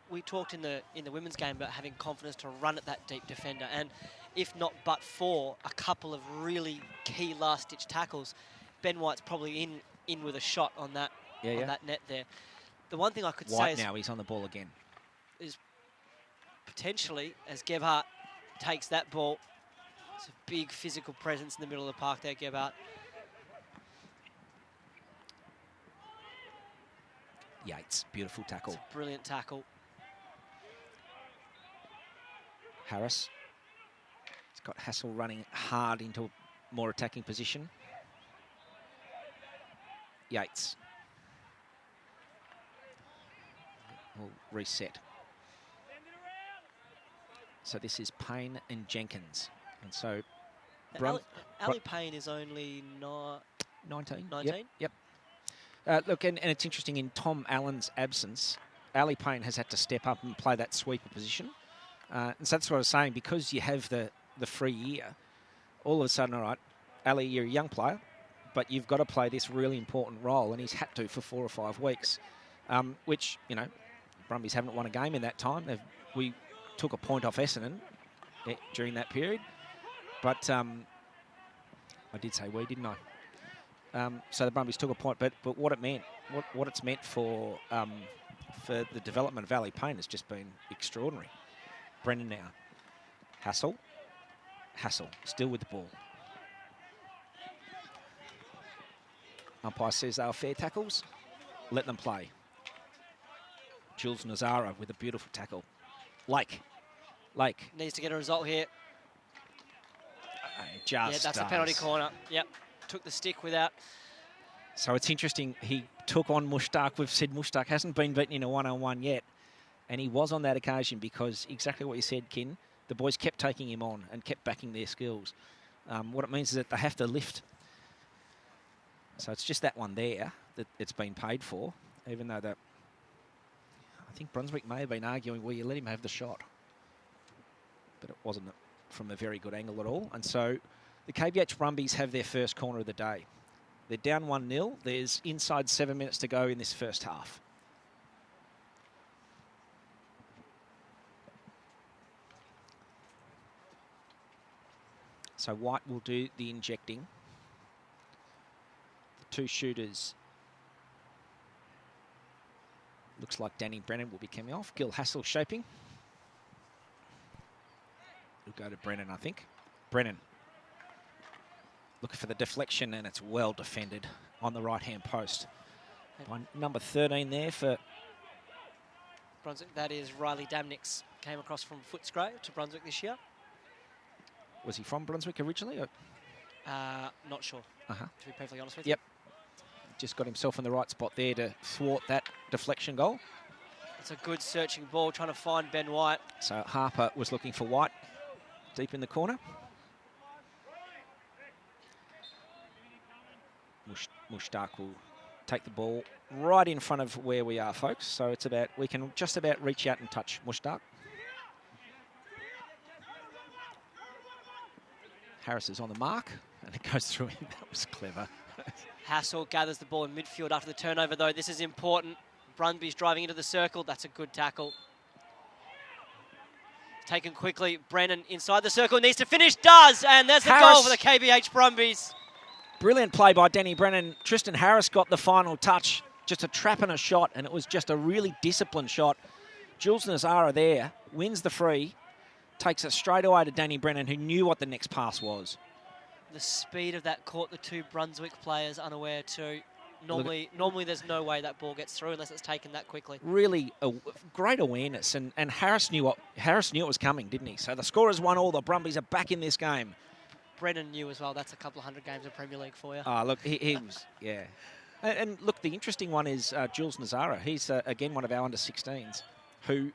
Speaker 4: we talked in the women's game about having confidence to run at that deep defender, and if not but for a couple of really key last-ditch tackles, Ben White's probably in with a shot on that that net there. The one thing I could say is
Speaker 5: now he's on the ball again.
Speaker 4: Is potentially as Gebhardt takes that ball, it's a big physical presence in the middle of the park there, Gebhardt.
Speaker 5: Yates, beautiful tackle.
Speaker 4: It's a brilliant tackle.
Speaker 5: Harris. He's got Hassel running hard into a more attacking position. Yates. Will reset. So this is Payne and Jenkins. And so...
Speaker 4: Ali Payne is only 19?
Speaker 5: Yep. Look, and it's interesting, in Tom Allen's absence, Ali Payne has had to step up and play that sweeper position. And so that's what I was saying, because you have the free year, all of a sudden, all right, Ali, you're a young player, but you've got to play this really important role, and he's had to for 4 or 5 weeks, which, you know, Brumbies haven't won a game in that time. We took a point off Essendon during that period, but I did say we, didn't I? So the Brumbies took a point, but what it meant, what it's meant for the development of Ali Payne has just been extraordinary. Brendan now. Hassel, still with the ball. Umpire says they are fair tackles. Let them play. Jules Nazara with a beautiful tackle. Lake.
Speaker 4: Needs to get a result here.
Speaker 5: Just
Speaker 4: that's a penalty corner. Yep. Took the stick without
Speaker 5: So it's interesting. He took on Mushtaq. We've said Mushtaq hasn't been beaten in a one-on-one yet. And he was on that occasion because exactly what you said, Kin, the boys kept taking him on and kept backing their skills. What it means is that they have to lift. So it's just that one there that it's been paid for, even though that... I think Brunswick may have been arguing, well, you let him have the shot. But it wasn't from a very good angle at all. And so the KBH Brumbies have their first corner of the day. They're down 1-0. There's inside 7 minutes to go in this first half. So White will do the injecting. The two shooters. Looks like Danny Brennan will be coming off. Gil Hassel shaping. We'll go to Brennan, I think. Brennan. Looking for the deflection, and it's well defended on the right-hand post. By number 13 there for...
Speaker 4: Brunswick, that is Riley Damnix. Came across from Footscray to Brunswick this year.
Speaker 5: Was he from Brunswick originally? Or?
Speaker 4: Not sure, to be perfectly honest with you.
Speaker 5: Yep. Just got himself in the right spot there to thwart that deflection goal.
Speaker 4: It's a good searching ball, trying to find Ben White.
Speaker 5: So Harper was looking for White deep in the corner. Mushtaq will take the ball right in front of where we are, folks. So it's about, we can just about reach out and touch Mushtaq. Harris is on the mark, and it goes through him. That was clever.
Speaker 4: Hassel gathers the ball in midfield after the turnover, though. This is important. Brumbies driving into the circle. That's a good tackle. Taken quickly. Brennan inside the circle, needs to finish. Does! And there's the goal for the KBH Brumbies.
Speaker 5: Brilliant play by Danny Brennan. Tristan Harris got the final touch. Just a trap and a shot, and it was just a really disciplined shot. Jules Nazara there wins the free. Takes it straight away to Danny Brennan, who knew what the next pass was.
Speaker 4: The speed of that caught the two Brunswick players unaware too. Normally there's no way that ball gets through unless it's taken that quickly. Really
Speaker 5: great awareness, and Harris knew it was coming, didn't he? So the scorers 1-1. The Brumbies are back in this game.
Speaker 4: Brennan knew as well. That's a couple of hundred games of Premier League for you.
Speaker 5: Look, he was, yeah. And look, the interesting one is Jules Nazara. He's, again, one of our under-16s who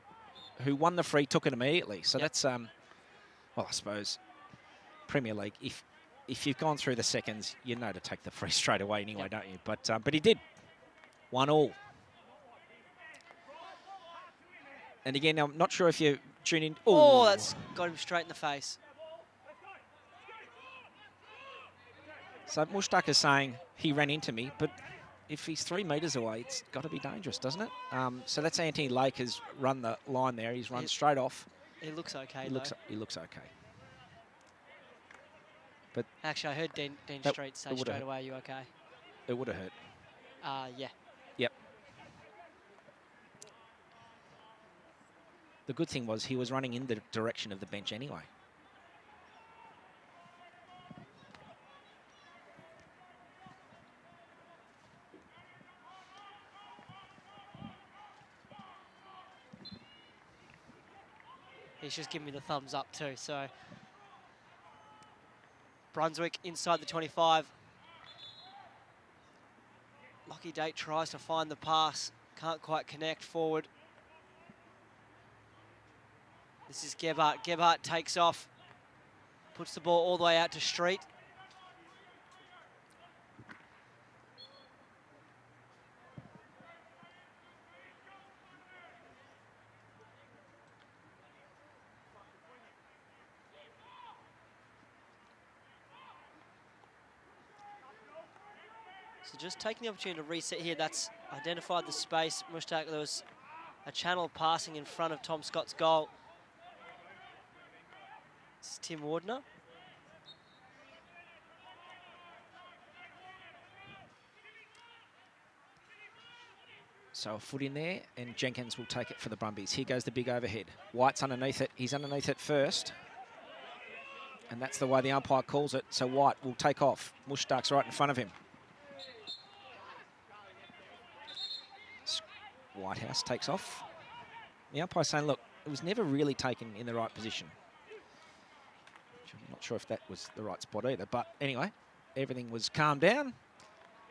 Speaker 5: won the free, took it immediately. So that's, well, I suppose, Premier League, if you've gone through the seconds, you know to take the free straight away anyway, don't you? But he did. 1-1. And again, I'm not sure if you tune in.
Speaker 4: Oh, that's got him straight in the face.
Speaker 5: So Mushtaq is saying he ran into me, but if he's 3 metres away, it's got to be dangerous, doesn't it? So that's Anthony Lake has run the line there. He's run straight off.
Speaker 4: He looks okay,
Speaker 5: He looks okay. But
Speaker 4: actually, I heard Dean Street say straight away, "Are you okay?"
Speaker 5: It would have hurt.
Speaker 4: Yeah.
Speaker 5: Yep. The good thing was he was running in the direction of the bench anyway.
Speaker 4: He's just giving me the thumbs up too, so... Brunswick inside the 25. Lockie Date tries to find the pass. Can't quite connect forward. This is Gebhardt. Gebhardt takes off. Puts the ball all the way out to Street. So just taking the opportunity to reset here, that's identified the space. Mushtaq, there was a channel passing in front of Tom Scott's goal. This is Tim Wardner.
Speaker 5: So a foot in there, and Jenkins will take it for the Brumbies. Here goes the big overhead. White's underneath it. He's underneath it first. And that's the way the umpire calls it. So White will take off. Mushtaq's right in front of him. Whitehouse takes off. The umpire's saying, look, it was never really taken in the right position. I'm not sure if that was the right spot either. But anyway, everything was calmed down.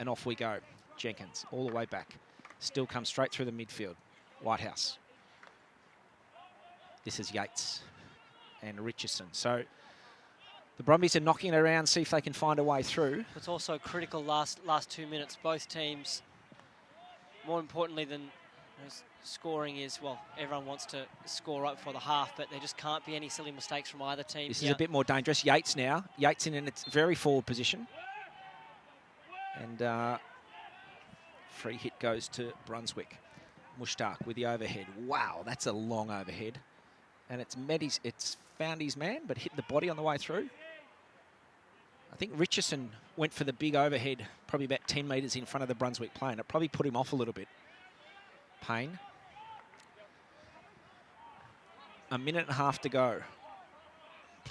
Speaker 5: And off we go. Jenkins all the way back. Still comes straight through the midfield. Whitehouse. This is Yates and Richardson. So the Brumbies are knocking it around, see if they can find a way through.
Speaker 4: It's also critical last 2 minutes. Both teams, more importantly than scoring is, well, everyone wants to score up for the half, but there just can't be any silly mistakes from either team.
Speaker 5: This is a bit more dangerous. Yates now. Yates in its very forward position. And free hit goes to Brunswick. Mushtaq with the overhead. Wow, that's a long overhead. And it's found his man, but hit the body on the way through. I think Richardson went for the big overhead, probably about 10 metres in front of the Brunswick play, and it probably put him off a little bit. Payne. A minute and a half to go.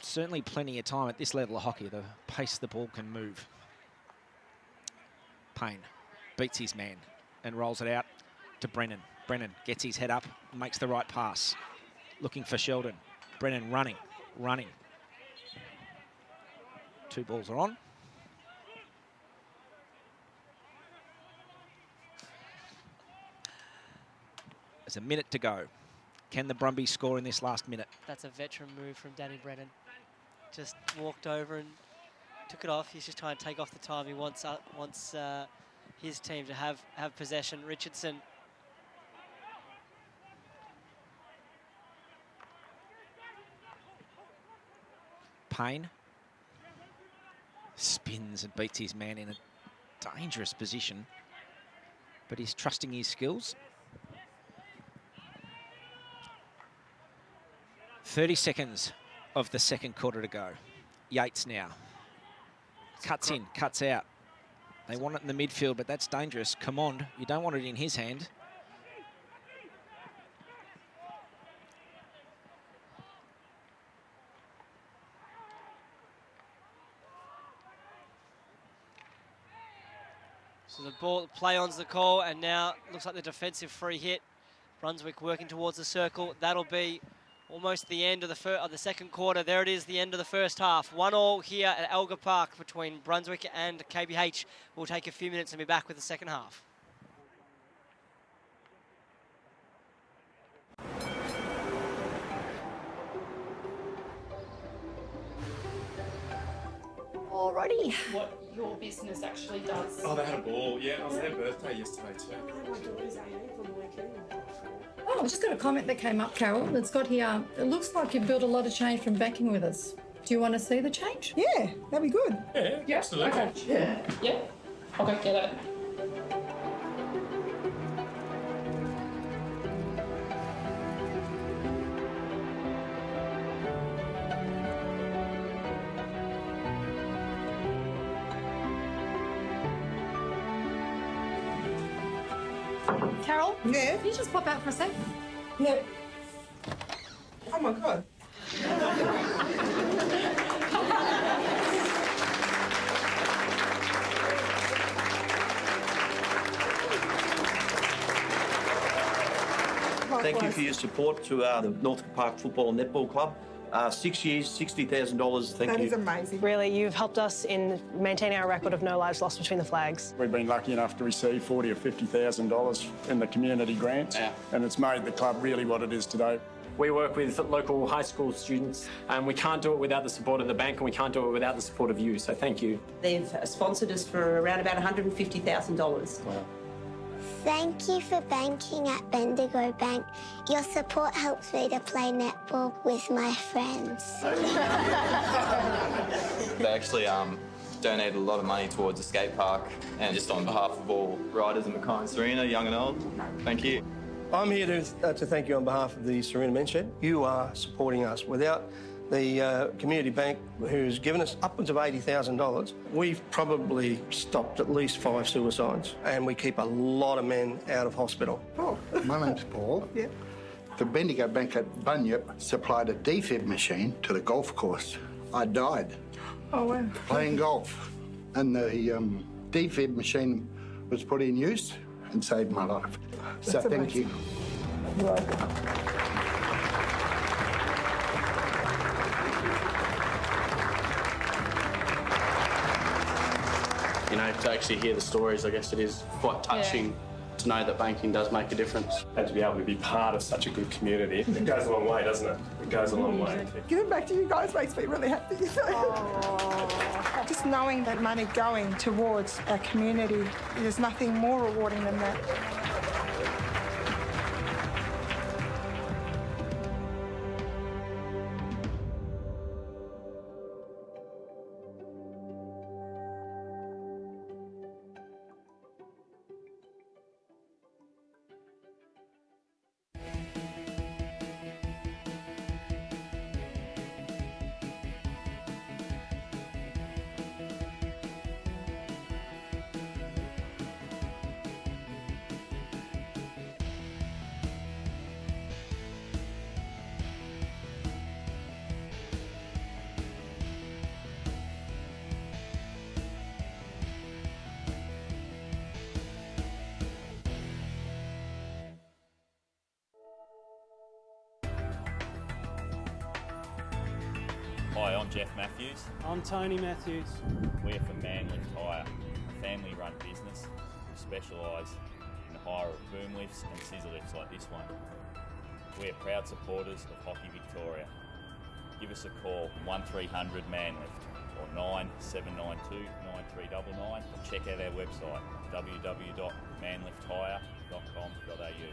Speaker 5: Certainly plenty of time at this level of hockey. The pace the ball can move. Payne beats his man and rolls it out to Brennan. Brennan gets his head up, makes the right pass. Looking for Sheldon. Brennan running. Two balls are on. There's a minute to go. Can the Brumbies score in this last minute?
Speaker 4: That's a veteran move from Danny Brennan. Just walked over and took it off. He's just trying to take off the time. He wants his team to have possession. Richardson.
Speaker 5: Payne spins and beats his man in a dangerous position, but he's trusting his skills. 30 seconds of the second quarter to go. Yates now. Cuts in, cuts out. They want it in the midfield, but that's dangerous. Command, you don't want it in his hand.
Speaker 4: So the ball, play on's the call, and now looks like the defensive free hit. Brunswick working towards the circle. That'll be almost the end of the second quarter. There it is, the end of the first half. 1-1 here at Alga Park between Brunswick and KBH. We'll take a few minutes and be back with the second half.
Speaker 7: Alrighty.
Speaker 8: What your business actually does.
Speaker 9: Oh, they had a ball. Yeah, it was their birthday yesterday too.
Speaker 7: Oh, I've just got a comment that came up, Carol. It's got here, it looks like you've built a lot of change from banking with us. Do you want to see the change?
Speaker 10: Yeah, that'd be good.
Speaker 9: Yeah, absolutely.
Speaker 8: Okay. Yeah. I'll go get it.
Speaker 7: Carol?
Speaker 10: Yeah?
Speaker 7: Can you just pop out for a sec?
Speaker 10: Yeah. Oh my God.
Speaker 11: Thank you for your support to the Northcote Park Football and Netball Club. 6 years, $60,000. Thank you.
Speaker 10: That is amazing.
Speaker 12: Really, you've helped us in maintaining our record of no lives lost between the flags.
Speaker 13: We've been lucky enough to receive $40,000 or $50,000 in the community grants, and it's made the club really what it is today.
Speaker 14: We work with local high school students, and we can't do it without the support of the bank, and we can't do it without the support of you, so thank you.
Speaker 10: They've sponsored us for around about $150,000.
Speaker 13: Wow.
Speaker 15: Thank you for banking at Bendigo Bank. Your support helps me to play netball with my friends.
Speaker 16: They actually donated a lot of money towards the skate park, and just on behalf of all riders in Mackay and Serena, young and old, thank you.
Speaker 17: I'm here to thank you on behalf of the Serena Men's Shed. You are supporting us. Without the community bank, who's given us upwards of $80,000, we've probably stopped at least 5 suicides, and we keep a lot of men out of hospital.
Speaker 18: Oh, my name's Paul.
Speaker 17: Yeah.
Speaker 18: The Bendigo Bank at Bunyip supplied a defib machine to the golf course. I died.
Speaker 17: Oh, wow.
Speaker 18: Playing golf. And the defib machine was put in use and saved my life. So thank you.
Speaker 17: You're welcome.
Speaker 19: You know, to actually hear the stories, I guess it is quite touching to know that banking does make a difference.
Speaker 9: And to be able to be part of such a good community, it goes a long way, doesn't it? It goes a long way.
Speaker 20: Giving back to you guys makes me really happy. Just knowing that money going towards our community, there's nothing more rewarding than that.
Speaker 21: Hi, I'm Jeff Matthews.
Speaker 22: I'm Tony Matthews.
Speaker 21: We're from Manlift Hire, a family-run business who specialise in the hire of boom lifts and scissor lifts like this one. We're proud supporters of Hockey Victoria. Give us a call, 1300 Manlift or 9792 9399, and check out our website, www.manlifthire.com.au.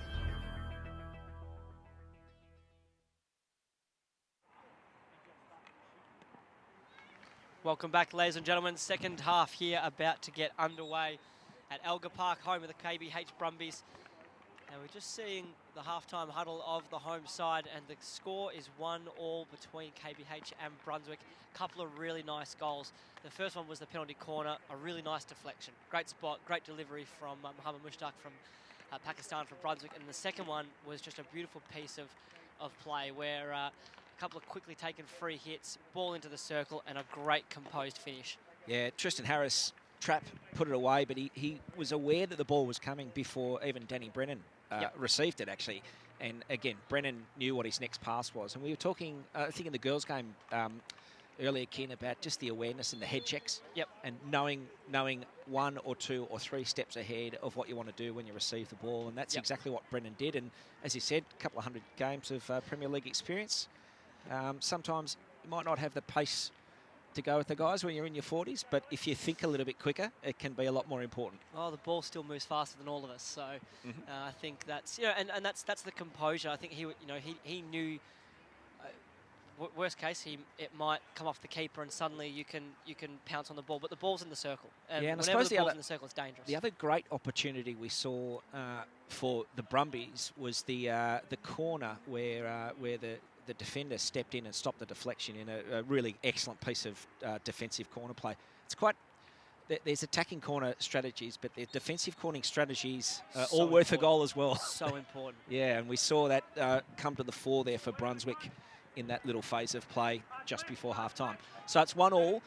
Speaker 4: Welcome back, ladies and gentlemen. Second half here about to get underway at Alga Park, home of the KBH Brumbies. And we're just seeing the halftime huddle of the home side, and the score is 1-1 between KBH and Brunswick. A couple of really nice goals. The first one was the penalty corner, a really nice deflection. Great spot, great delivery from Muhammad Mushtaq from Pakistan for Brunswick. And the second one was just a beautiful piece of play where a couple of quickly taken free hits, ball into the circle, and a great composed finish.
Speaker 5: Yeah, Tristan Harris trap put it away, but he was aware that the ball was coming before even Danny Brennan received it, actually. And again, Brennan knew what his next pass was. And we were talking, I think in the girls' game earlier, Ken, about just the awareness and the head checks.
Speaker 4: Yep.
Speaker 5: And knowing 1 or 2 or 3 steps ahead of what you want to do when you receive the ball. And that's exactly what Brennan did. And as he said, a couple of 100 games of Premier League experience. Sometimes you might not have the pace to go with the guys when you're in your 40s, but if you think a little bit quicker, it can be a lot more important.
Speaker 4: Oh, the ball still moves faster than all of us, so I think that's and that's the composure. I think he knew. Worst case, it might come off the keeper, and suddenly you can pounce on the ball. But the ball's in the circle, and
Speaker 5: yeah, and
Speaker 4: whenever
Speaker 5: I suppose
Speaker 4: the ball's in the circle, it's dangerous.
Speaker 5: The other great opportunity we saw for the Brumbies was the corner where the defender stepped in and stopped the deflection in a really excellent piece of defensive corner play. It's quite. There's attacking corner strategies, but the defensive cornering strategies are all worth a goal as well.
Speaker 4: So important.
Speaker 5: Yeah, and we saw that come to the fore there for Brunswick in that little phase of play just before half-time. So it's 1-1.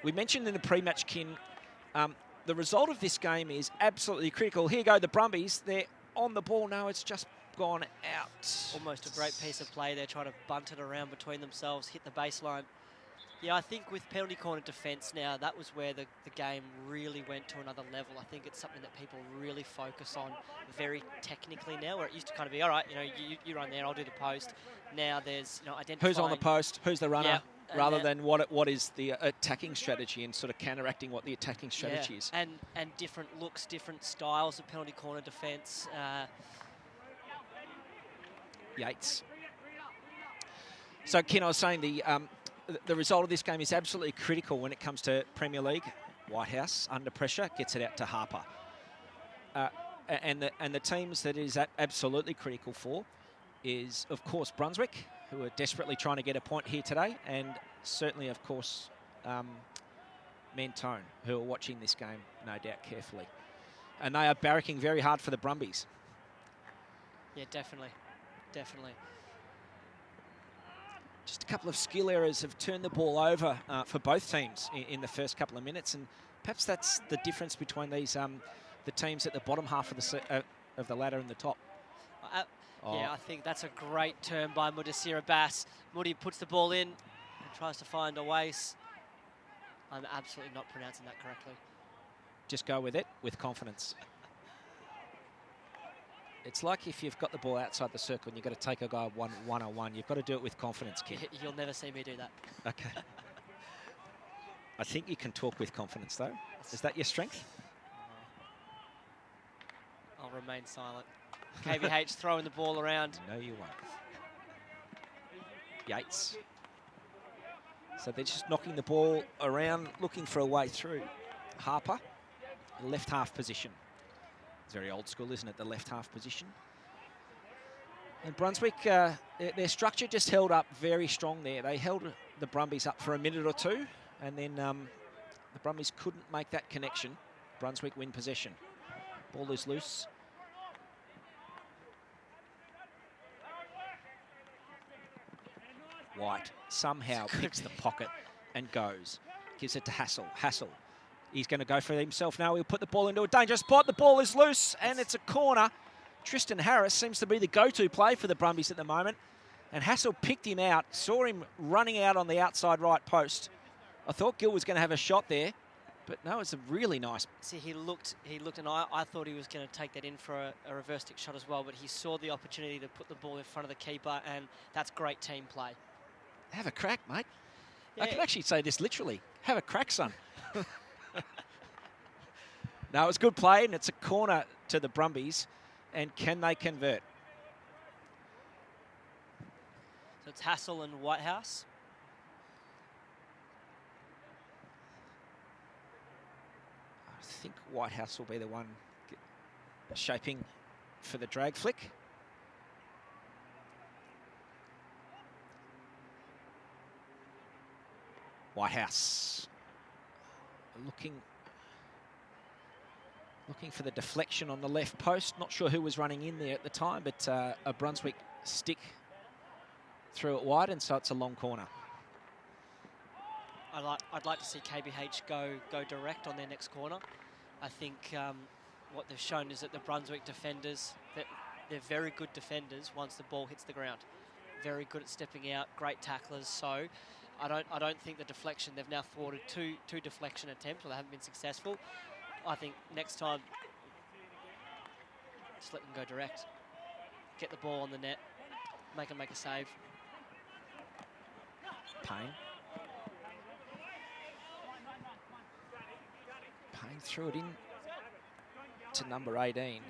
Speaker 5: We mentioned in the pre-match, Kin, the result of this game is absolutely critical. Here go the Brumbies. They're on the ball now. It's just gone out.
Speaker 4: Almost a great piece of play there, trying to bunt it around between themselves, hit the baseline. Yeah, I think with penalty corner defence now, that was where the game really went to another level. I think it's something that people really focus on very technically now, where it used to kind of be, all right, you run there, I'll do the post. Now there's, identifying...
Speaker 5: Who's on the post, who's the runner, rather than what is the attacking strategy and sort of counteracting what the attacking strategy is.
Speaker 4: And different looks, different styles of penalty corner defence.
Speaker 5: Yates. So, Ken, I was saying the result of this game is absolutely critical when it comes to Premier League. Whitehouse, under pressure, gets it out to Harper. And the teams that is absolutely critical for is, of course, Brunswick, who are desperately trying to get a point here today, and certainly, of course, Mentone, who are watching this game, no doubt, carefully. And they are barracking very hard for the Brumbies.
Speaker 4: Yeah, definitely. Definitely.
Speaker 5: Just a couple of skill errors have turned the ball over for both teams in the first couple of minutes, and perhaps that's the difference between these the teams at the bottom half of the ladder and the top.
Speaker 4: Yeah, I think that's a great turn by Mudassir Abbas. Mudi puts the ball in and tries to find a waste. I'm absolutely not pronouncing that correctly.
Speaker 5: Just go with it with confidence. It's like if you've got the ball outside the circle and you've got to take a guy one-on-one, you've got to do it with confidence, kid.
Speaker 4: You'll never see me do that.
Speaker 5: Okay. I think you can talk with confidence, though. Is that your strength?
Speaker 4: I'll remain silent. KBH throwing the ball around.
Speaker 5: No, you won't. Yates. So they're just knocking the ball around, looking for a way through. Harper, left half position. It's very old school, isn't it, the left half position? And Brunswick, their structure just held up very strong there. They held the Brumbies up for a minute or two, and then the Brumbies couldn't make that connection. Brunswick win possession. Ball is loose. White somehow picks the pocket and goes. Gives it to Hassel. Hassel. He's going to go for himself now. He'll put the ball into a dangerous spot. The ball is loose, and it's a corner. Tristan Harris seems to be the go-to play for the Brumbies at the moment. And Hassel picked him out, saw him running out on the outside right post. I thought Gill was going to have a shot there, but no, it's a really nice.
Speaker 4: See, he looked, and I thought he was going to take that in for a reverse stick shot as well, but he saw the opportunity to put the ball in front of the keeper, and that's great team play.
Speaker 5: Have a crack, mate.
Speaker 4: Yeah.
Speaker 5: I can actually say this literally. Have a crack, son. No, it's good play, and it's a corner to the Brumbies. And can they convert?
Speaker 4: So it's Hassel and Whitehouse.
Speaker 5: I think Whitehouse will be the one shaping for the drag flick. Whitehouse looking for the deflection on the left post. Not sure who was running in there at the time, but a Brunswick stick threw it wide, and so it's a long corner.
Speaker 4: I'd like to see KBH go direct on their next corner. I think what they've shown is that the Brunswick defenders, that they're very good defenders once the ball hits the ground. Very good at stepping out, great tacklers. So I don't think the deflection, they've now thwarted two deflection attempts, or they haven't been successful. I think next time, just let them go direct. Get the ball on the net, make them make a save.
Speaker 5: Payne threw it in to number 18,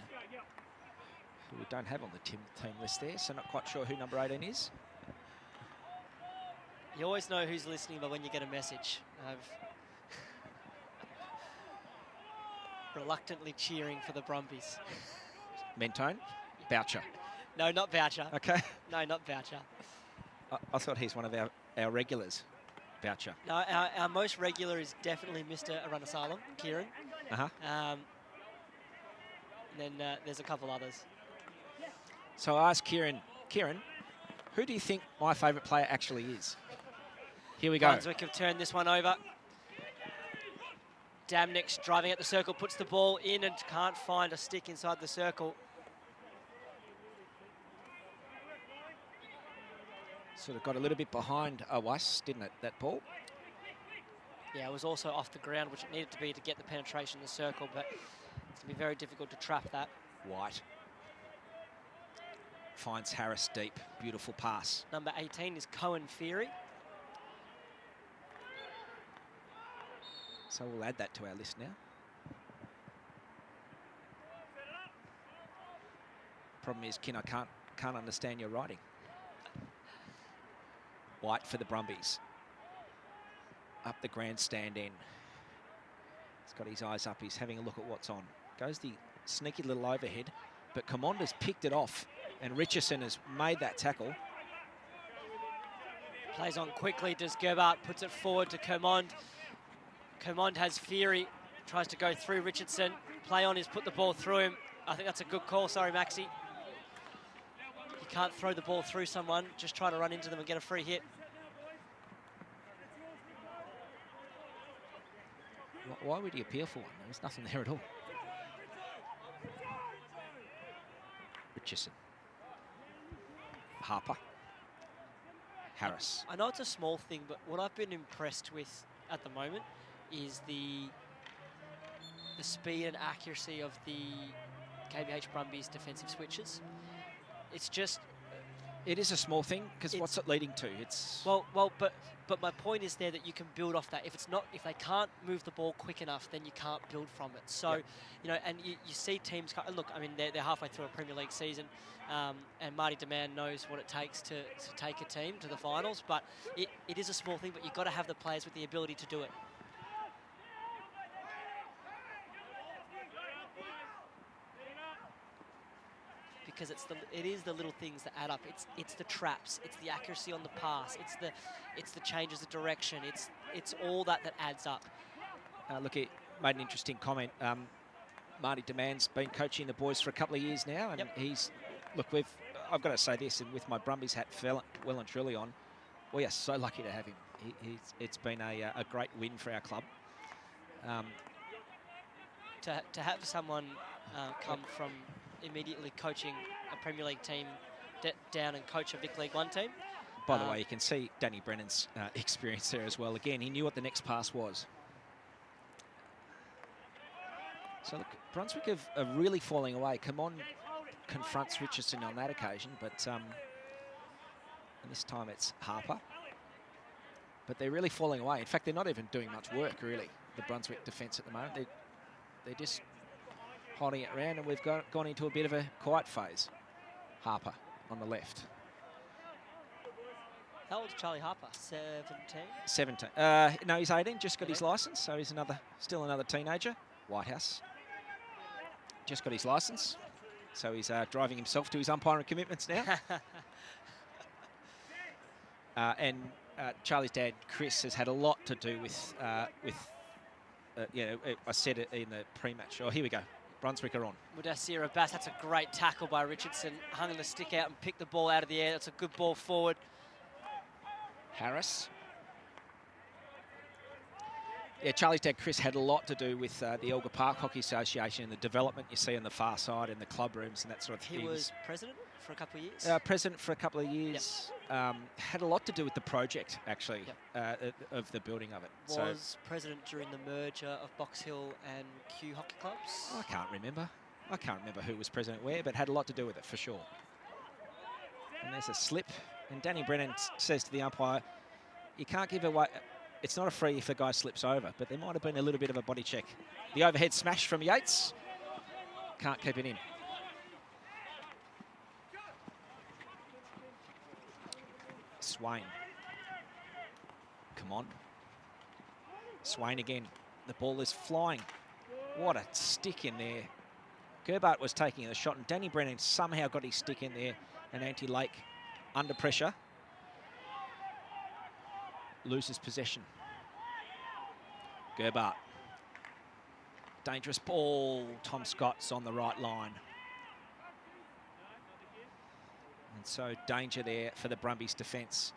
Speaker 5: who we don't have on the team list there, so not quite sure who number 18 is.
Speaker 4: You always know who's listening, but when you get a message. Reluctantly cheering for the Brumbies.
Speaker 5: Mentone? Boucher.
Speaker 4: No, not Boucher.
Speaker 5: Okay.
Speaker 4: No, not Boucher.
Speaker 5: I thought he's one of our regulars, Boucher.
Speaker 4: No, our most regular is definitely Mr. Arunasalam, Kieran.
Speaker 5: Uh-huh.
Speaker 4: And then there's a couple others.
Speaker 5: So I asked Kieran, who do you think my favourite player actually is? Here we go.
Speaker 4: Brunswick have turned this one over. Damnick's driving at the circle, puts the ball in and can't find a stick inside the circle.
Speaker 5: Sort of got a little bit behind Weiss, didn't it, that ball?
Speaker 4: Yeah, it was also off the ground, which it needed to be to get the penetration in the circle, but it's going to be very difficult to trap that.
Speaker 5: White finds Harris deep. Beautiful pass.
Speaker 4: Number 18 is Cohen Feary.
Speaker 5: So we'll add that to our list now. Problem is, Kin, I can't understand your writing. White for the Brumbies. Up the grandstand end. He's got his eyes up. He's having a look at what's on. Goes the sneaky little overhead, but Commonder's picked it off, and Richardson has made that tackle.
Speaker 4: Plays on quickly. Does Gerbart, puts it forward to Kermond. Kermond has Fury, tries to go through Richardson. Play on is put the ball through him. I think that's a good call. Sorry, Maxi. You can't throw the ball through someone. Just try to run into them and get a free hit.
Speaker 5: Why would he appeal for one? There's nothing there at all. Richardson. Harper. Harris.
Speaker 4: I know it's a small thing, but what I've been impressed with at the moment is the the speed and accuracy of the KBH Brumbies defensive switches. It's just...
Speaker 5: It is a small thing, because what's it leading to? It's...
Speaker 4: Well, but my point is there that you can build off that. If they can't move the ball quick enough, then you can't build from it. So, you know, and you see teams... Look, I mean, they're halfway through a Premier League season, and Marty Demand knows what it takes to take a team to the finals, but it is a small thing, but you've got to have the players with the ability to do it. Because it is the little things that add up. It's the traps, it's the accuracy on the pass, it's the changes of direction, it's all that adds up.
Speaker 5: Look, he made an interesting comment. Marty Demand's been coaching the boys for a couple of years now, and he's I've got to say this, and with my Brumbies hat well and truly on, we are so lucky to have him. It's been a great win for our club.
Speaker 4: To have someone come from immediately coaching a Premier League team down and coach a Vic League One team.
Speaker 5: By the way, you can see Danny Brennan's experience there as well. Again, he knew what the next pass was. So look, Brunswick are really falling away. Come on, confronts Richardson on that occasion, but and this time it's Harper. But they're really falling away. In fact, they're not even doing much work, really, the Brunswick defence at the moment. They're just holding it around, and we've gone into a bit of a quiet phase. Harper on the left.
Speaker 4: How old is Charlie Harper? 17?
Speaker 5: 17. No, he's 18. Just got his licence, so he's still another teenager. Whitehouse. Just got his licence, so he's driving himself to his umpiring commitments now. And Charlie's dad, Chris, has had a lot to do with you know, I said it in the pre-match. Oh, here we go. Brunswick are on.
Speaker 4: Mudassir Abbas, that's a great tackle by Richardson. Hung the stick out and picked the ball out of the air. That's a good ball forward.
Speaker 5: Harris. Yeah, Charlie's dad, Chris, had a lot to do with the Elgar Park Hockey Association and the development you see on the far side and the club rooms and that sort of thing.
Speaker 4: He was president for a couple of years?
Speaker 5: President for a couple of years. Yep. Had a lot to do with the project, actually, of the building of it.
Speaker 4: Was president during the merger of Box Hill and Kew Hockey Clubs?
Speaker 5: I can't remember. I can't remember who was president where, but had a lot to do with it, for sure. And there's a slip. And Danny Brennan says to the umpire, you can't give away... It's not a free if the guy slips over, but there might have been a little bit of a body check. The overhead smash from Yates. Can't keep it in. Swain. Come on. Swain again. The ball is flying. What a stick in there. Gerbart was taking the shot, and Danny Brennan somehow got his stick in there, and Anti-Lake under pressure. Loses possession. Gerbart. Dangerous ball. Tom Scott's on the right line. And so danger there for the Brumbies defence.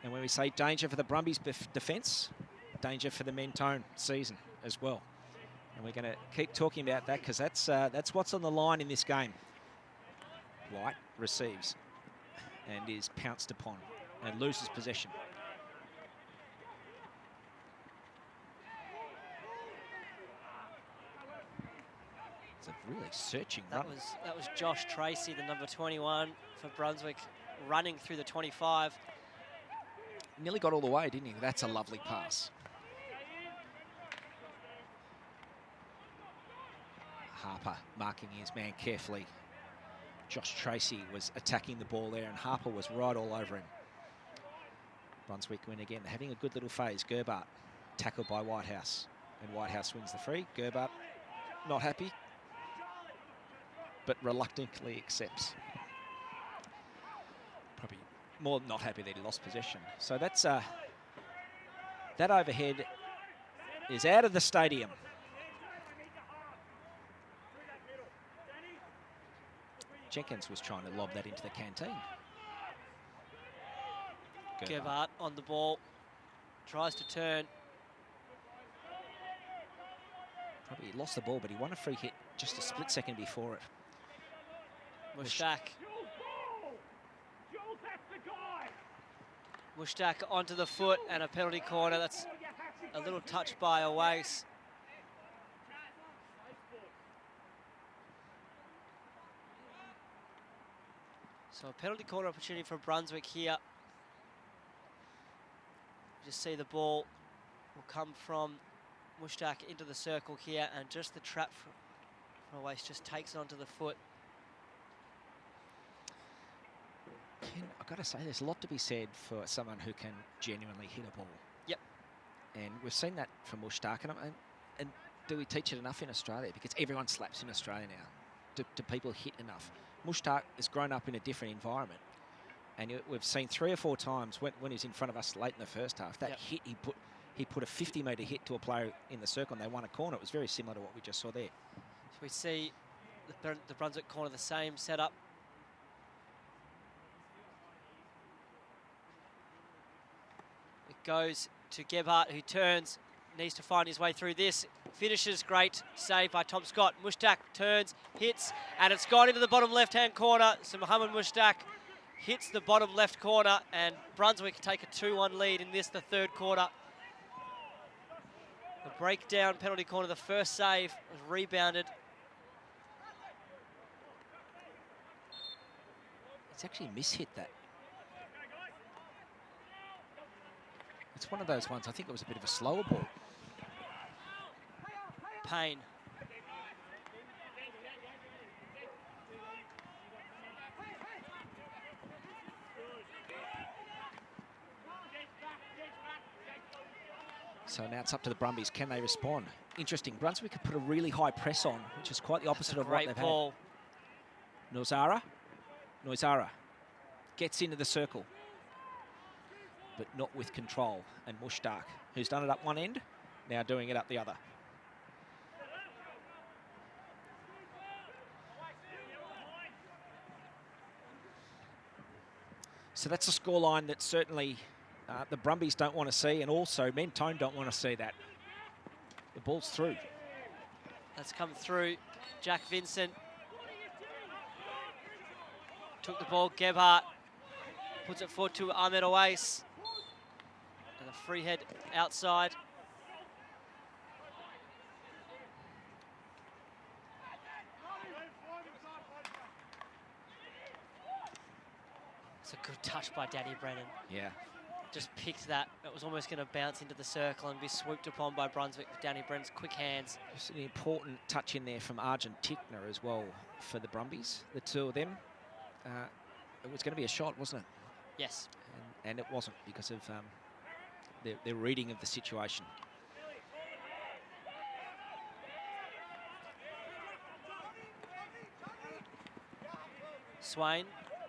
Speaker 5: And when we say danger for the Brumbies defence, danger for the Mentone season as well. And we're going to keep talking about that because that's what's on the line in this game. White receives and is pounced upon and loses possession. A really searching run.
Speaker 4: That was Josh Tracy, the number 21 for Brunswick, running through the 25.
Speaker 5: Nearly got all the way, didn't he? That's a lovely pass. Harper marking his man carefully. Josh Tracy was attacking the ball there, and Harper was right all over him. Brunswick win again. They're having a good little phase. Gerbart tackled by Whitehouse, and Whitehouse wins the free. Gerbart not happy, but reluctantly accepts. Probably more not happy that he lost possession. So that's that overhead is out of the stadium. Jenkins was trying to lob that into the canteen.
Speaker 4: Gerbart on the ball, tries to turn.
Speaker 5: Probably lost the ball, but he won a free hit just a split second before it.
Speaker 4: Mushtaq onto the foot and a penalty corner. That's a little touch by Awais. So a penalty corner opportunity for Brunswick here. Just see the ball will come from Mushtaq into the circle here, and just the trap from Waste just takes it onto the foot.
Speaker 5: I've got to say, there's a lot to be said for someone who can genuinely hit a ball.
Speaker 4: Yep.
Speaker 5: And we've seen that from Mushtaq. And do we teach it enough in Australia? Because everyone slaps in Australia now. Do people hit enough? Mushtaq has grown up in a different environment. And we've seen 3 or 4 times when he was in front of us late in the first half, that hit he put a 50-metre hit to a player in the circle and they won a corner. It was very similar to what we just saw there.
Speaker 4: So we see the Brunswick corner, the same setup. It goes to Gebhardt, who turns, needs to find his way through this. Finishes, great save by Tom Scott. Mushtaq turns, hits, and it's gone into the bottom left-hand corner. So Mohammed Mushtaq hits the bottom left corner, and Brunswick take a 2-1 lead in this, the third quarter. The breakdown penalty corner, the first save, was rebounded.
Speaker 5: It's actually mishit that. It's one of those ones, I think it was a bit of a slower ball.
Speaker 4: Payne.
Speaker 5: So now it's up to the Brumbies. Can they respond? Interesting. Brunswick could put a really high press on, which is quite the opposite of what they've
Speaker 4: ball.
Speaker 5: had. Noizara gets into the circle, but not with control. And Mushtaq, who's done it up one end, now doing it up the other. So that's a scoreline that certainly the Brumbies don't want to see, and also Mentone don't want to see that. The ball's through.
Speaker 4: That's come through. Jack Vincent took the ball. Gebhardt puts it forward to Ahmed Owais. And a free head outside. It's a good touch by Danny Brennan.
Speaker 5: Yeah.
Speaker 4: Just picked that. It was almost going to bounce into the circle and be swooped upon by Brunswick with Danny Brennan's quick hands.
Speaker 5: Just an important touch in there from Arjun Tickner as well for the Brumbies. The two of them. It was going to be a shot, wasn't it?
Speaker 4: Yes.
Speaker 5: And it wasn't because of their reading of the situation.
Speaker 4: Swain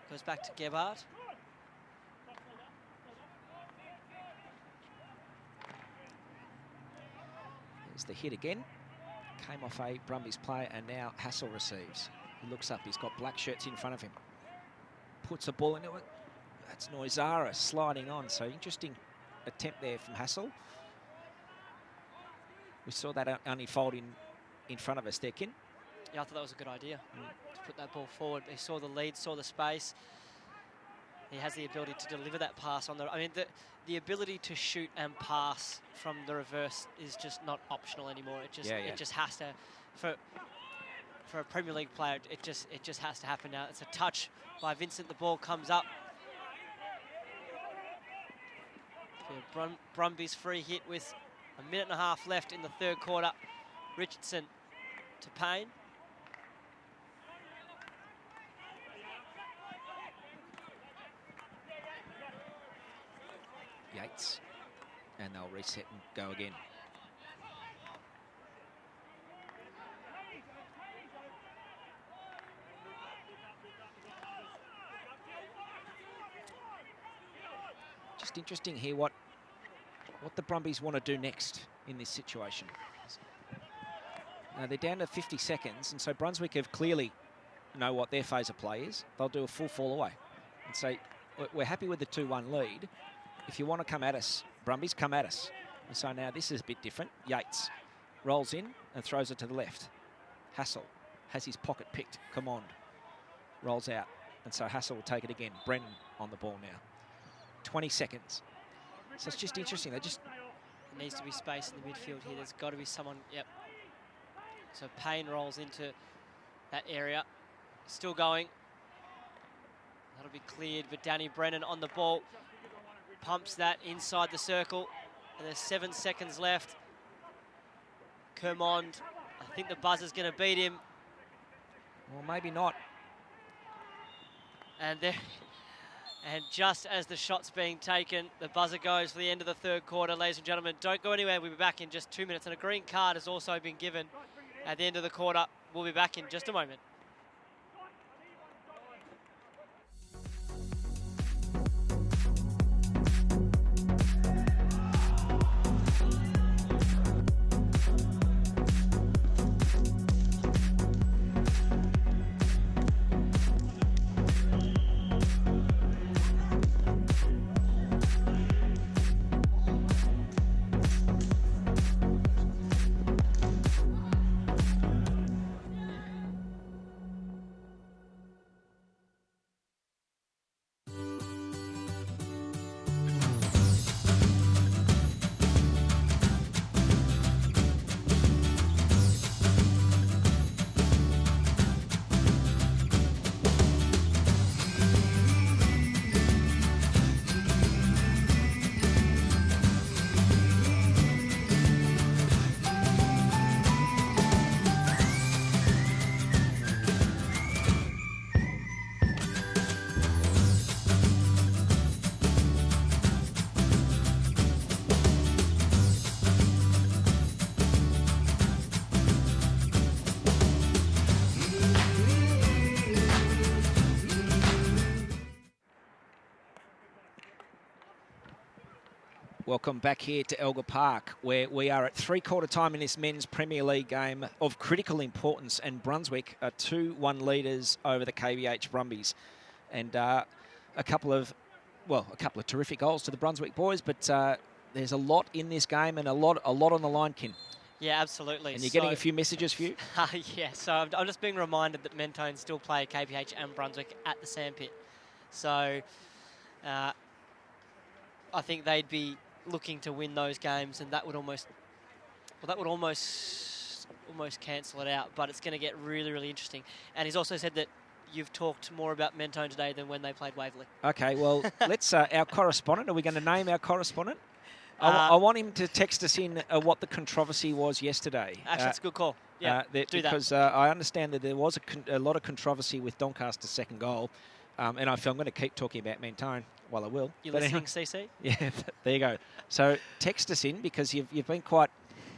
Speaker 4: goes back to Gebhardt.
Speaker 5: There's the hit again. Came off a Brumbies player, and now Hassel receives. He looks up, he's got black shirts in front of him. Puts a ball into it. That's Noizara sliding on. So interesting attempt there from Hassel. We saw that unfold in front of us there, Ken.
Speaker 4: Yeah, I thought that was a good idea to put that ball forward. He saw the lead, saw the space. He has the ability to deliver that pass on the... I mean, the ability to shoot and pass from the reverse is just not optional anymore. It just has to... For a Premier League player, it just has to happen now. It's a touch by Vincent. The ball comes up. Brumbies free hit with a minute and a half left in the third quarter. Richardson to Payne.
Speaker 5: Yates. And they'll reset and go again. Just interesting here what the Brumbies want to do next in this situation. They're down to 50 seconds, and so Brunswick have clearly know what their phase of play is. They'll do a full fall away and say, we're happy with the 2-1 lead. If you want to come at us, Brumbies, come at us. And so now this is a bit different. Yates rolls in and throws it to the left. Hassel has his pocket picked. Command rolls out, and so Hassel will take it again. Brennan on the ball now. 20 seconds. So it's just interesting. There
Speaker 4: needs to be space in the midfield here. There's got to be someone. Yep. So Payne rolls into that area. Still going. That'll be cleared, but Danny Brennan on the ball. Pumps that inside the circle. And there's 7 seconds left. Kermond, I think the buzzer's going to beat him.
Speaker 5: Well, maybe not.
Speaker 4: And there, and just as the shot's being taken, the buzzer goes for the end of the third quarter. Ladies and gentlemen, don't go anywhere. We'll be back in just 2 minutes. And a green card has also been given at the end of the quarter. We'll be back in just a moment.
Speaker 5: Welcome back here to Elgar Park, where we are at three-quarter time in this men's Premier League game of critical importance, and Brunswick are 2-1 leaders over the KBH Brumbies. And a couple of terrific goals to the Brunswick boys, but there's a lot in this game and a lot on the line, Kin.
Speaker 4: Yeah, absolutely.
Speaker 5: And you're getting a few messages for you?
Speaker 4: Yeah, so I'm just being reminded that Mentone still play KBH and Brunswick at the sandpit. So I think they'd be looking to win those games, and that would almost cancel it out. But it's going to get really, really interesting. And he's also said that you've talked more about Mentone today than when they played Waverley.
Speaker 5: Okay, well, let's our correspondent. Are we going to name our correspondent? I want him to text us in what the controversy was yesterday.
Speaker 4: Actually, that's a good call. Yeah, do that.
Speaker 5: Because I understand that there was a lot of controversy with Doncaster's second goal. And I feel I'm going to keep talking about Mentone. Well, I will.
Speaker 4: You listening, CC?
Speaker 5: Yeah, there you go. So text us in, because you've been quite...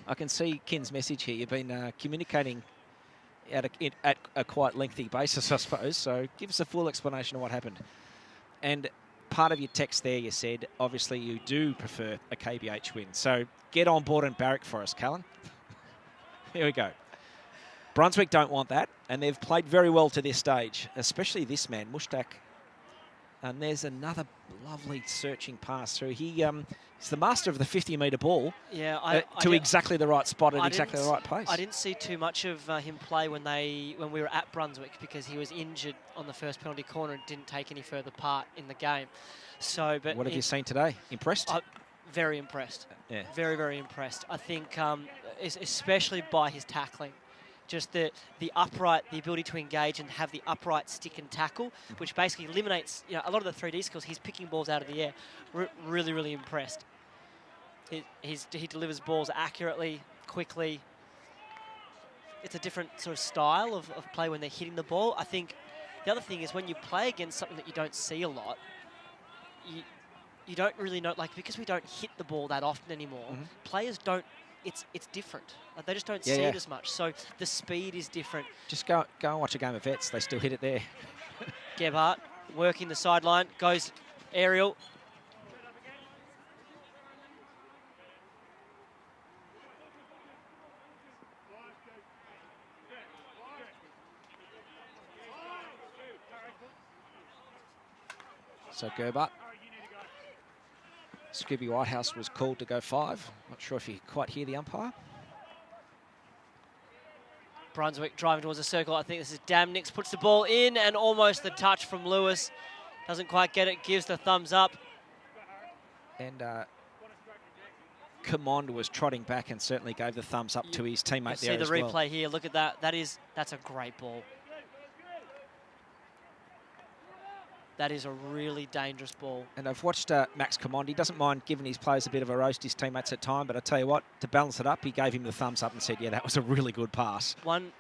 Speaker 5: I can see Kin's message here. You've been communicating at a quite lengthy basis, I suppose. So give us a full explanation of what happened. And part of your text there, you said, obviously you do prefer a KBH win. So get on board and barrack for us, Callan. Here we go. Brunswick don't want that, and they've played very well to this stage, especially this man, Mushtaq. And there's another lovely searching pass through. He's the master of the 50-metre ball, to exactly the right spot at exactly the right place.
Speaker 4: I didn't see too much of him play when we were at Brunswick, because he was injured on the first penalty corner and didn't take any further part in the game. So, but
Speaker 5: what have you seen today? Impressed?
Speaker 4: Very impressed.
Speaker 5: Yeah.
Speaker 4: Very, very impressed. I think, especially by his tackling. Just the ability to engage and have the upright stick and tackle, which basically eliminates a lot of the 3D skills. He's picking balls out of the air. Really, really impressed. He delivers balls accurately, quickly. It's a different sort of style of play when they're hitting the ball. I think the other thing is, when you play against something that you don't see a lot, you don't really know, like, because we don't hit the ball that often anymore, players don't. It's different. Like, they just don't see it as much. So the speed is different.
Speaker 5: Just go and watch a game of Vets. They still hit it there.
Speaker 4: Gebhardt working the sideline, goes aerial.
Speaker 5: So Gebhardt. Scooby Whitehouse was called to go 5. Not sure if you quite hear the umpire.
Speaker 4: Brunswick driving towards the circle. I think this is Damnix. Puts the ball in, and almost the touch from Lewis. Doesn't quite get it. Gives the thumbs up.
Speaker 5: And Command was trotting back and certainly gave the thumbs up to his teammate there as well.
Speaker 4: See the replay here. Look at that. That's a great ball. That is a really dangerous ball.
Speaker 5: And I've watched Max Command. He doesn't mind giving his players a bit of a roast, his teammates at time, but I tell you what, to balance it up, he gave him the thumbs up and said, yeah, that was a really good pass.
Speaker 4: One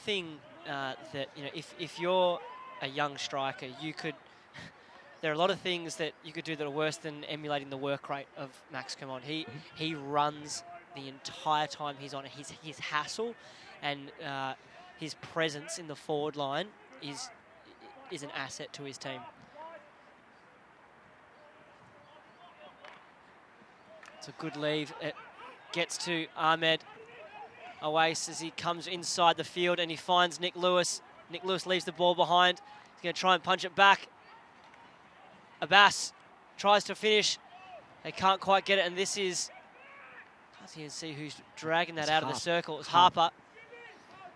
Speaker 4: thing that, you know, if you're a young striker, you could... There are a lot of things that you could do that are worse than emulating the work rate of Max Command. He runs the entire time he's on it. His hassle and his presence in the forward line is an asset to his team. It's a good leave. It gets to Ahmed Awais as he comes inside the field and he finds Nick Lewis. Nick Lewis leaves the ball behind. He's going to try and punch it back. Abbas tries to finish. They can't quite get it, and this is... Can't even see who's dragging that out of the circle. It's Harper.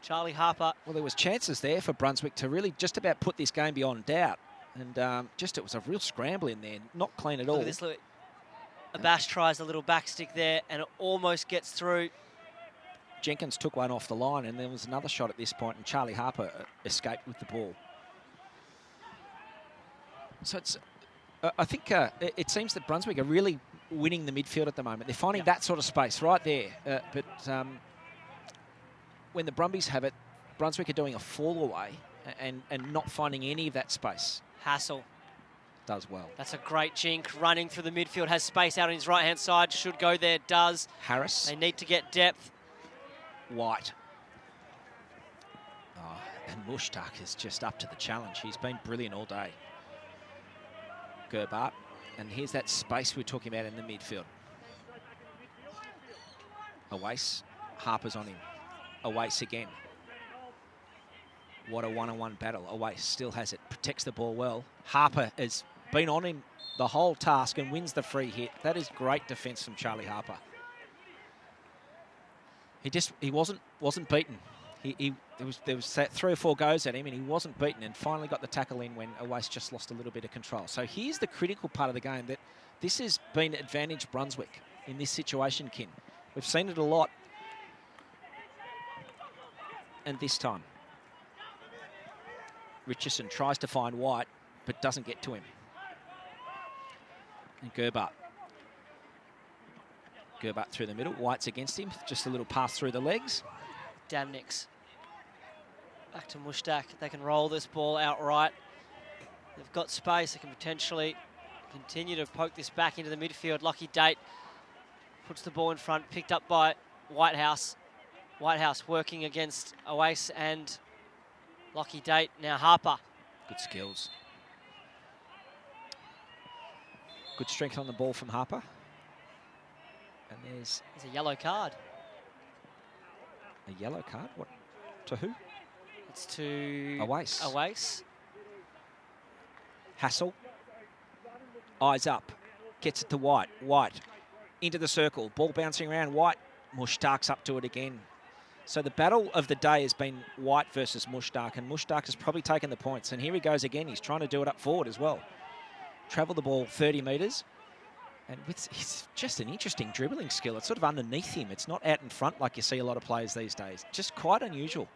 Speaker 4: Charlie Harper.
Speaker 5: Well, there was chances there for Brunswick to really just about put this game beyond doubt. And it was a real scramble in there. Not clean at all.
Speaker 4: Look at this. Abbas tries a little backstick there, and it almost gets through.
Speaker 5: Jenkins took one off the line, and there was another shot at this point, and Charlie Harper escaped with the ball. So it's... I think it seems that Brunswick are really winning the midfield at the moment. They're finding that sort of space right there. But when the Brumbies have it, Brunswick are doing a fall away and not finding any of that space.
Speaker 4: Hassel
Speaker 5: does well.
Speaker 4: That's a great jink running through the midfield. Has space out on his right-hand side. Should go there. Does.
Speaker 5: Harris.
Speaker 4: They need to get depth.
Speaker 5: White. Oh, and Mushtaq is just up to the challenge. He's been brilliant all day. Gerbart, and here's that space we're talking about in the midfield. Awais, Harper's on him. Awais again. What a one-on-one battle. Awais still has it, protects the ball well. Harper has been on him the whole task and wins the free hit. That is great defence from Charlie Harper. He wasn't beaten. There was 3 or 4 goes at him and he wasn't beaten and finally got the tackle in when Awais just lost a little bit of control. So here's the critical part of the game, that this has been advantage Brunswick in this situation, Kin. We've seen it a lot. And this time, Richardson tries to find White but doesn't get to him. And Gerbart through the middle. White's against him. Just a little pass through the legs.
Speaker 4: Damnix. Back to Mushtaq. They can roll this ball outright. They've got space. They can potentially continue to poke this back into the midfield. Lucky Date puts the ball in front, picked up by Whitehouse. Whitehouse working against Awais and Lucky Date. Now Harper.
Speaker 5: Good skills. Good strength on the ball from Harper. And there's
Speaker 4: a yellow card.
Speaker 5: A yellow card? What? To who?
Speaker 4: It's to
Speaker 5: Awais. Hassel. Eyes up. Gets it to White. White into the circle. Ball bouncing around. White. Mushtaq's up to it again. So the battle of the day has been White versus Mushtaq, and Mushtaq has probably taken the points. And here he goes again. He's trying to do it up forward as well. Travel the ball 30 metres. And it's just an interesting dribbling skill. It's sort of underneath him. It's not out in front like you see a lot of players these days. Just quite unusual.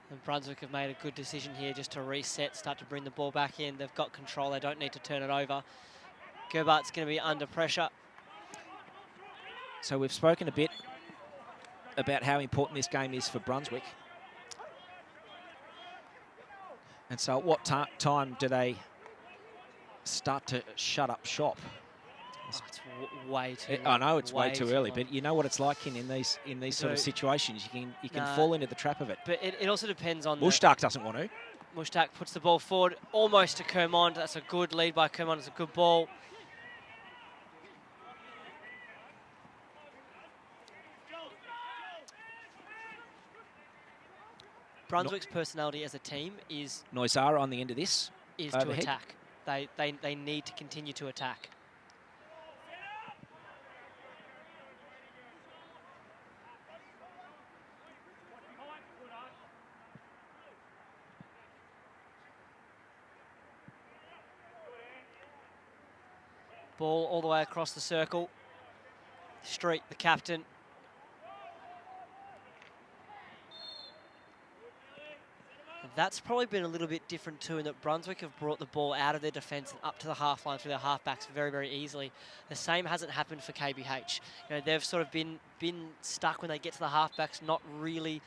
Speaker 4: And Brunswick have made a good decision here just to reset, start to bring the ball back in. They've got control. They don't need to turn it over. Gerbart's going to be under pressure.
Speaker 5: So we've spoken a bit about how important this game is for Brunswick. And so at what time do they start to shut up shop?
Speaker 4: Oh, it's way too.
Speaker 5: I know it's way too early, but you know what it's like in these sort of situations. You can fall into the trap of it.
Speaker 4: But it also depends on.
Speaker 5: Mushtaq doesn't want to.
Speaker 4: Mushtaq puts the ball forward almost to Kermond. That's a good lead by Kermond. It's a good ball. Brunswick's personality as a team is
Speaker 5: Noisara on the end of this
Speaker 4: is
Speaker 5: overhead.
Speaker 4: To attack. They need to continue to attack. Ball all the way across the circle. Street, the captain. That's probably been a little bit different too, in that Brunswick have brought the ball out of their defence and up to the half line through their halfbacks very, very easily. The same hasn't happened for KBH. You know, they've sort of been stuck when they get to the halfbacks, not really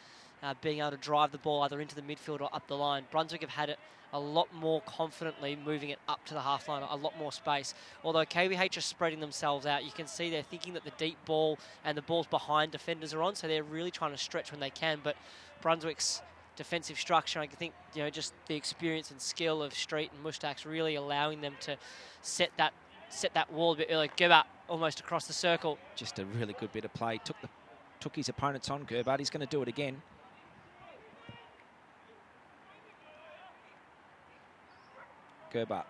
Speaker 4: being able to drive the ball either into the midfield or up the line. Brunswick have had it a lot more confidently, moving it up to the half line, a lot more space. Although KBH are spreading themselves out, you can see they're thinking that the deep ball and the balls behind defenders are on, so they're really trying to stretch when they can. But Brunswick's defensive structure, I think, you know, just the experience and skill of Street and Mushtaq's really allowing them to set that wall a bit early. Gerbert almost across the circle.
Speaker 5: Just a really good bit of play. Took his opponents on, Gerbert. He's going to do it again. Gerbert.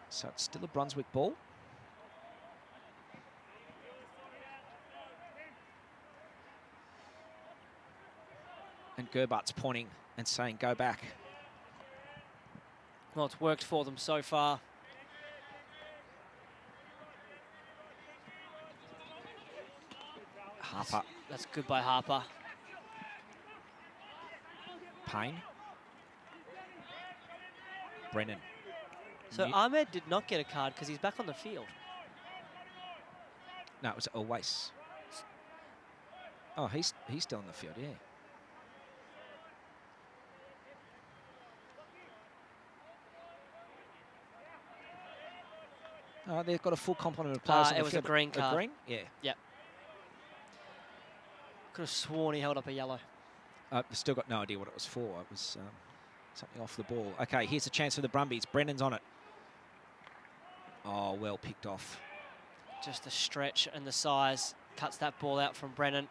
Speaker 5: So it's still a Brunswick ball. And Gerbert's pointing and saying, go back.
Speaker 4: Well, it's worked for them so far.
Speaker 5: Harper.
Speaker 4: That's good by Harper.
Speaker 5: Payne. Brennan.
Speaker 4: So Ahmed did not get a card because he's back on the field.
Speaker 5: No, it was Owais. Oh, he's still on the field, yeah. Oh, they've got a full complement of players on the
Speaker 4: it was
Speaker 5: field.
Speaker 4: a green card.
Speaker 5: A green? Yeah.
Speaker 4: Yep. Could have sworn he held up a yellow.
Speaker 5: Still got no idea what it was for. It was something off the ball. Okay, here's a chance for the Brumbies. Brennan's on it. Oh, well picked off.
Speaker 4: Just the stretch and the size cuts that ball out from Brennan.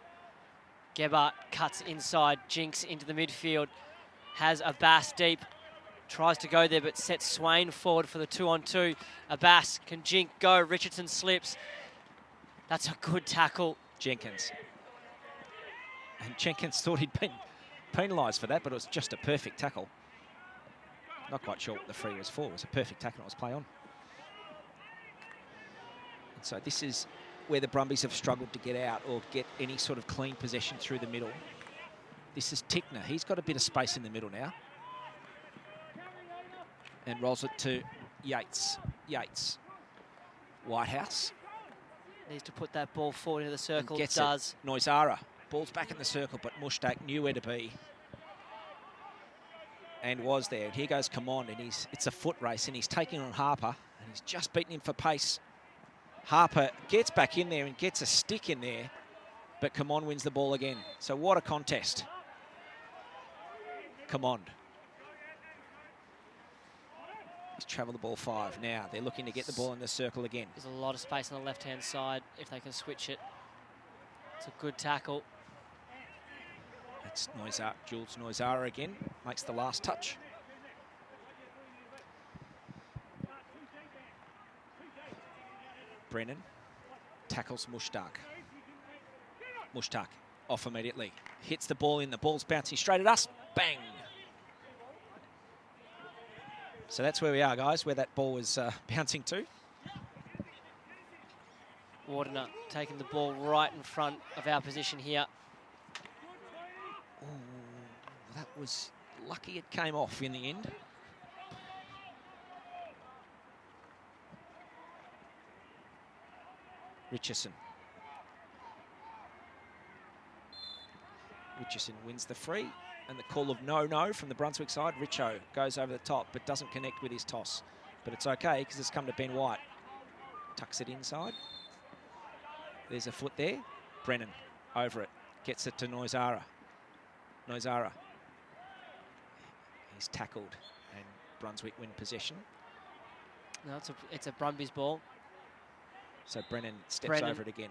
Speaker 4: Gerbert cuts inside, jinks into the midfield, has Abbas deep, tries to go there but sets Swain forward for the 2-on-2. Abbas can jink, go, Richardson slips. That's a good tackle.
Speaker 5: Jenkins. And Jenkins thought he'd been penalised for that, but it was just a perfect tackle. Not quite sure what the free was for. It was a perfect tackle. It was play on. And so this is where the Brumbies have struggled to get out or get any sort of clean possession through the middle. This is Tickner. He's got a bit of space in the middle now. And rolls it to Yates. Yates. Whitehouse.
Speaker 4: Needs to put that ball forward into the circle.
Speaker 5: Gets
Speaker 4: does.
Speaker 5: It. Noisara. Ball's back in the circle, but Mushtaq knew where to be. And was there. And here goes Command, and it's a foot race, and he's taking on Harper, and he's just beaten him for pace. Harper gets back in there and gets a stick in there, but Command wins the ball again. So what a contest. Command. He's travelled the ball 5. Now they're looking to get the ball in the circle again.
Speaker 4: There's a lot of space on the left-hand side if they can switch it. It's a good tackle.
Speaker 5: It's Noisara, Jules Noisara again, makes the last touch. Brennan tackles Mushtaq. Mushtaq off immediately. Hits the ball in, the ball's bouncing straight at us. Bang! So that's where we are, guys, where that ball was bouncing to.
Speaker 4: Wardener taking the ball right in front of our position here.
Speaker 5: Ooh, that was lucky it came off in the end. Richardson. Richardson wins the free, and the call of no from the Brunswick side. Richo goes over the top but doesn't connect with his toss. But it's okay because it's come to Ben White. Tucks it inside. There's a foot there. Brennan over it. Gets it to Noisara. Noisara. He's tackled and Brunswick win possession.
Speaker 4: No, it's a Brumbies ball.
Speaker 5: So Brennan steps over it again.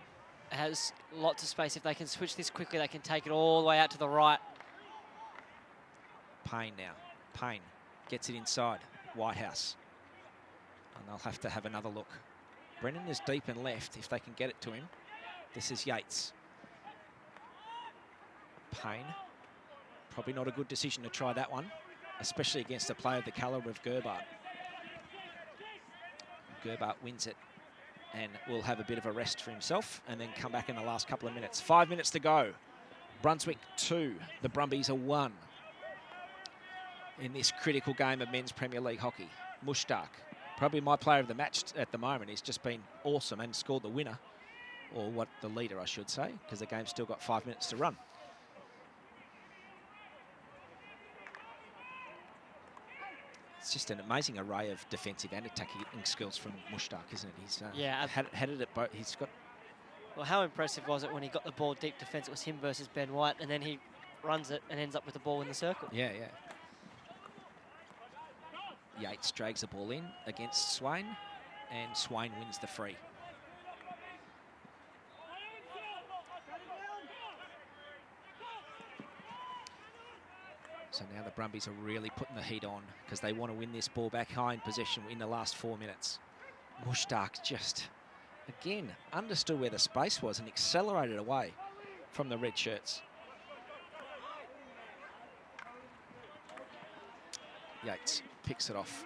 Speaker 4: Has lots of space. If they can switch this quickly, they can take it all the way out to the right.
Speaker 5: Payne now. Payne gets it inside. Whitehouse. And they'll have to have another look. Brennan is deep and left if they can get it to him. This is Yates. Payne. Probably not a good decision to try that one, especially against a player of the calibre of Gerbert. Gerbert wins it and will have a bit of a rest for himself and then come back in the last couple of minutes. 5 minutes to go. Brunswick 2, the Brumbies are 1 in this critical game of men's Premier League hockey. Mushtaq, probably my player of the match at the moment. He's just been awesome and scored the winner, or what, the leader, I should say, because the game's still got 5 minutes to run. It's just an amazing array of defensive and attacking skills from Mushtaq, isn't it? He's had it at both. He's got.
Speaker 4: Well, how impressive was it when he got the ball deep defence? It was him versus Ben White, and then he runs it and ends up with the ball in the circle.
Speaker 5: Yeah, yeah. Yates drags the ball in against Swain, and Swain wins the free. So now the Brumbies are really putting the heat on because they want to win this ball back high in possession in the last 4 minutes. Mushtaq just, again, understood where the space was and accelerated away from the red shirts. Yates picks it off.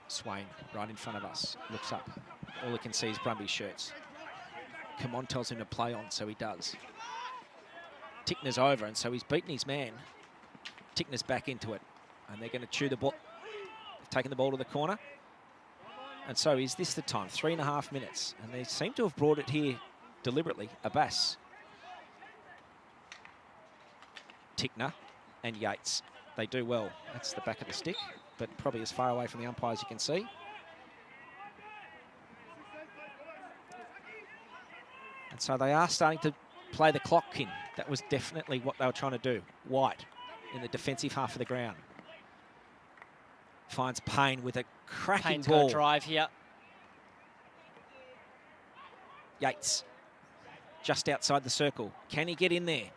Speaker 5: Swain right in front of us, looks up. All he can see is Brumbies shirts. Camon tells him to play on, so he does. Tickner's over, and so he's beaten his man. Tickner's back into it, and they're going to chew the ball. They've taken the ball to the corner. And so is this the time? 3.5 minutes, and they seem to have brought it here deliberately. Abbas. Tickner and Yates. They do well. That's the back of the stick, but probably as far away from the umpire as you can see. And so they are starting to play the clock in. That was definitely what they were trying to do. White in the defensive half of the ground. Finds Payne with a cracking
Speaker 4: Payne's
Speaker 5: ball.
Speaker 4: got a drive here.
Speaker 5: Yates just outside the circle. Can he get in there?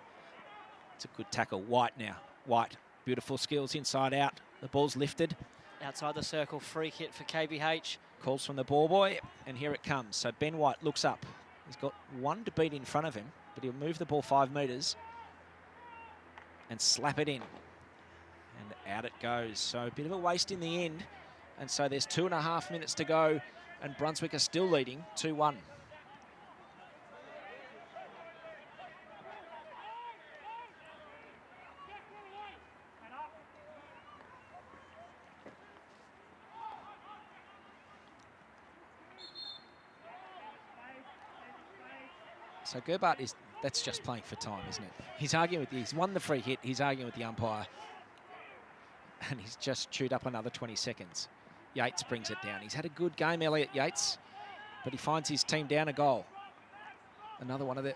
Speaker 5: It's a good tackle. White now. White, beautiful skills inside out. The ball's lifted.
Speaker 4: Outside the circle, free hit for KBH.
Speaker 5: Calls from the ball boy, and here it comes. So Ben White looks up. He's got one to beat in front of him, but he'll move the ball 5 metres and slap it in. And out it goes. So a bit of a waste in the end. And so there's 2.5 minutes to go, and Brunswick are still leading 2-1. So Gerbart that's just playing for time, isn't it? He's arguing he's won the free hit, he's arguing with the umpire, and he's just chewed up another 20 seconds. Yates brings it down. He's had a good game, Elliot Yates, but he finds his team down a goal. Another one of the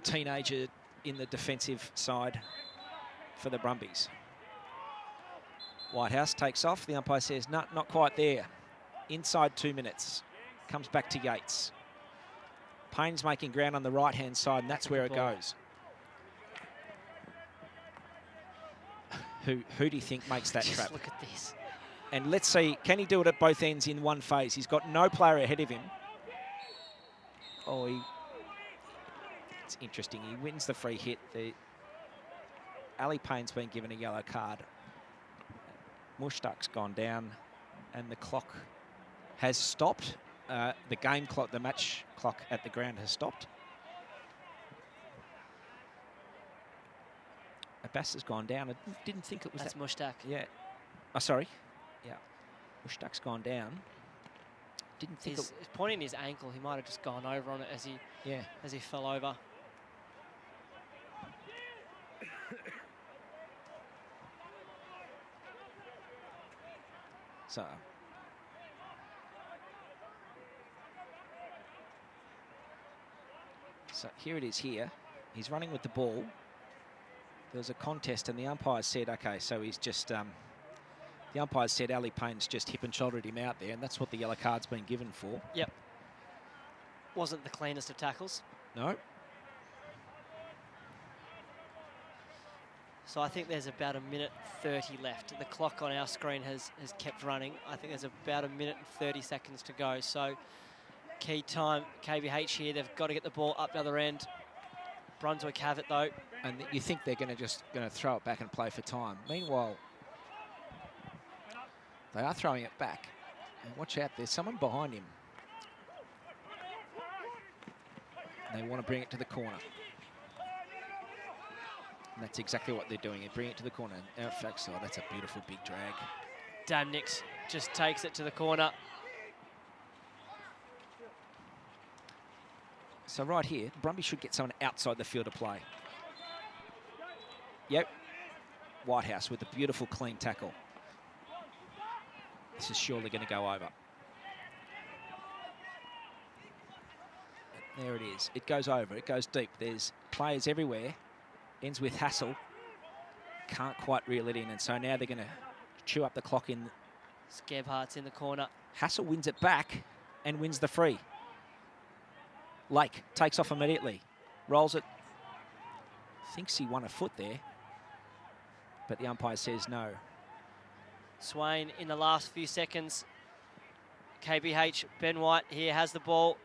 Speaker 5: teenager in the defensive side for the Brumbies. Whitehouse takes off. The umpire says, no, not quite there. Inside 2 minutes. Comes back to Yates. Payne's making ground on the right-hand side, and that's where it goes. Who do you think makes that trap?
Speaker 4: Look at this.
Speaker 5: And let's see, can he do it at both ends in one phase? He's got no player ahead of him. Oh, it's interesting. He wins the free hit. Ali Payne's been given a yellow card. Mushtaq's gone down, and the clock has stopped. The game clock, the match clock at the ground has stopped. Abbas has gone down. I didn't think it was
Speaker 4: That's Mushtaq.
Speaker 5: Yeah. Oh, sorry. Yeah. Mushtaq's gone down. Didn't think
Speaker 4: He's pointing his ankle. He might have just gone over on it as he fell over. So here it is here. He's running with the ball. There was a contest and the umpire said, okay, so he's just, the umpire said Ali Payne's just hip and shouldered him out there, and that's what the yellow card's been given for. Yep. Wasn't the cleanest of tackles.
Speaker 5: No.
Speaker 4: So I think there's about 1:30 left. The clock on our screen has kept running. I think there's about 1:30 to go. So key time, KBH here. They've got to get the ball up the other end. Brunswick have it though.
Speaker 5: And you think they're going to throw it back and play for time. Meanwhile, they are throwing it back. Watch out, there's someone behind him. They want to bring it to the corner. And that's exactly what they're doing. They bring it to the corner. Out fact side, that's a beautiful big drag.
Speaker 4: Damnix just takes it to the corner.
Speaker 5: So right here, Brumbies should get someone outside the field to play. Yep. Whitehouse with a beautiful clean tackle. This is surely going to go over. There it is. It goes over. It goes deep. There's players everywhere. Ends with Hassel. Can't quite reel it in. And so now they're going to chew up the clock in.
Speaker 4: Gebhardt's in the corner.
Speaker 5: Hassel wins it back and wins the free. Lake takes off immediately. Rolls it. Thinks he won a foot there. But the umpire says no.
Speaker 4: Swain in the last few seconds. KBH, Ben White here has the ball.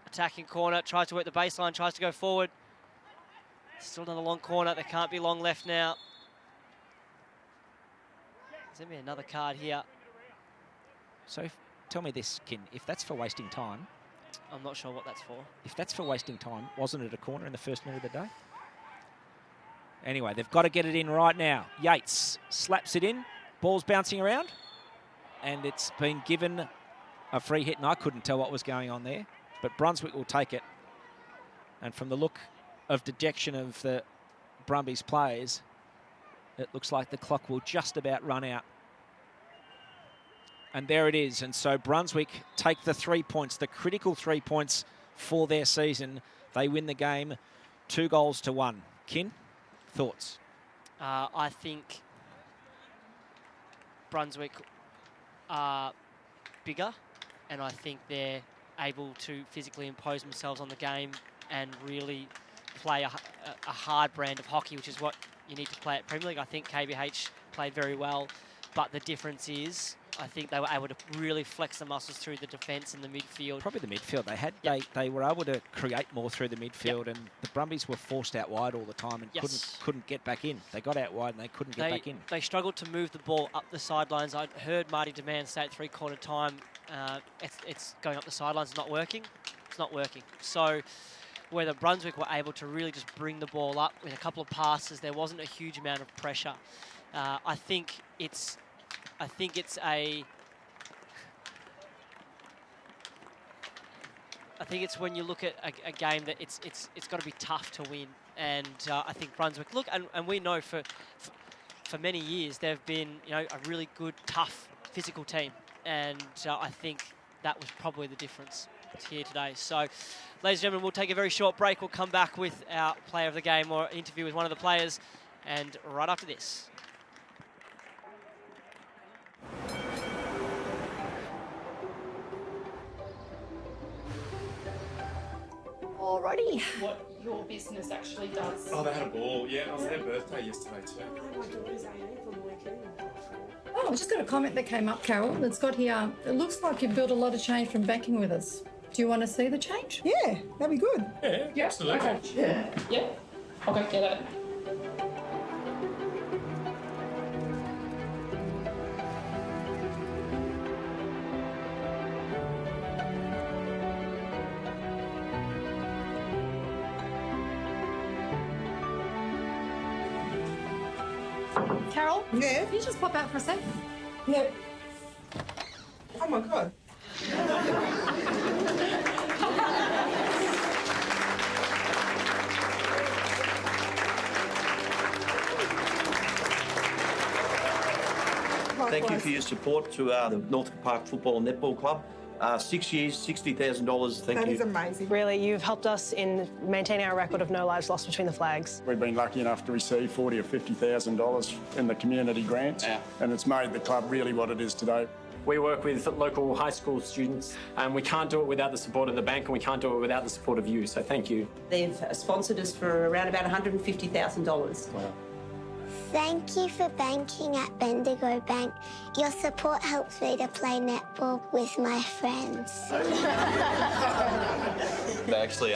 Speaker 4: Attacking corner, tries to work the baseline, tries to go forward. Still another long corner, there can't be long left now. There's going to be another card here.
Speaker 5: So tell me this, Kin, if that's for wasting time.
Speaker 4: I'm not sure what that's for.
Speaker 5: If that's for wasting time, wasn't it a corner in the first minute of the day? Anyway, they've got to get it in right now. Yates slaps it in, ball's bouncing around, and it's been given a free hit, and I couldn't tell what was going on there. But Brunswick will take it. And from the look of dejection of the Brumbies players, it looks like the clock will just about run out. And there it is. And so Brunswick take the 3 points, the critical 3 points for their season. They win the game 2-1. Kin, thoughts?
Speaker 4: I think Brunswick are bigger, and I think they're able to physically impose themselves on the game and really play a hard brand of hockey, which is what you need to play at Premier League. I think KBH played very well, but the difference is I think they were able to really flex the muscles through the defence and the midfield.
Speaker 5: Probably the midfield. They were able to create more through the midfield, and the Brumbies were forced out wide all the time and couldn't get back in. They got out wide and they couldn't get back in.
Speaker 4: They struggled to move the ball up the sidelines. I heard Marty Demand say at three-quarter time, it's going up the sidelines, it's not working. It's not working. So whether Brunswick were able to really just bring the ball up with a couple of passes, there wasn't a huge amount of pressure. I think it's when you look at a game that it's got to be tough to win, and I think Brunswick look, and we know for many years they've been a really good, tough, physical team, and I think that was probably the difference here today. So, ladies and gentlemen, we'll take a very short break. We'll come back with our player of the game or interview with one of the players, and right after this.
Speaker 7: Alrighty.
Speaker 8: What your business actually does.
Speaker 9: Oh, they had a ball. Yeah, it was their birthday yesterday too.
Speaker 7: Oh, I've just got a comment that came up, Carol. It's got here, it looks like you've built a lot of change from banking with us. Do you want to see the change?
Speaker 20: Yeah, that'd be good.
Speaker 9: Yeah, absolutely.
Speaker 8: Okay. Yeah. Okay, get it.
Speaker 7: Carol?
Speaker 20: Yeah?
Speaker 7: Can you just pop out for a sec?
Speaker 20: Yeah. Oh my God.
Speaker 11: Thank you for your support to the Northcote Park Football and Netball Club. 6 years, $60,000. Thank you.
Speaker 20: That is amazing.
Speaker 12: Really, you've helped us in maintaining our record of no lives lost between the flags.
Speaker 13: We've been lucky enough to receive $40,000 or $50,000 in the community grants, and it's made the club really what it is today.
Speaker 14: We work with local high school students, and we can't do it without the support of the bank, and we can't do it without the support of you, so thank you.
Speaker 10: They've sponsored us for around about $150,000.
Speaker 9: Wow.
Speaker 15: Thank you for banking at Bendigo Bank. Your support helps me to play netball with my friends.
Speaker 16: They actually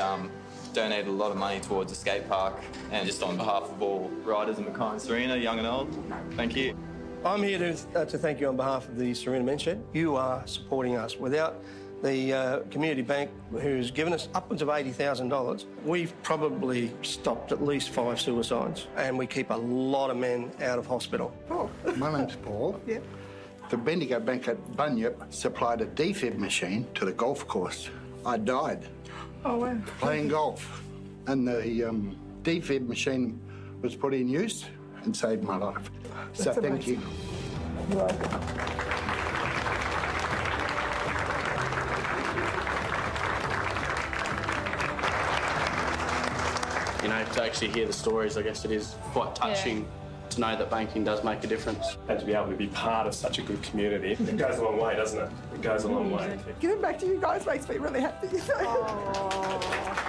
Speaker 16: donated a lot of money towards the skate park, and just on behalf of all riders in Mackay and Serena, young and old, thank you.
Speaker 17: I'm here to thank you on behalf of the Serena Men's Shed. You are supporting us. Without the community bank, who's given us upwards of $80,000, we've probably stopped at least 5 suicides, and we keep a lot of men out of hospital.
Speaker 18: Oh, my name's Paul.
Speaker 17: Yeah.
Speaker 18: The Bendigo Bank at Bunyip supplied a defib machine to the golf course. I died.
Speaker 20: Oh, wow.
Speaker 18: Playing golf. And the defib machine was put in use and saved my life. So thank you.
Speaker 20: You're welcome.
Speaker 19: You know, to actually hear the stories, I guess it is quite touching to know that banking does make a difference.
Speaker 9: And to be able to be part of such a good community, it goes a long way, doesn't it? It goes a long way.
Speaker 20: Giving back to you guys makes me really happy.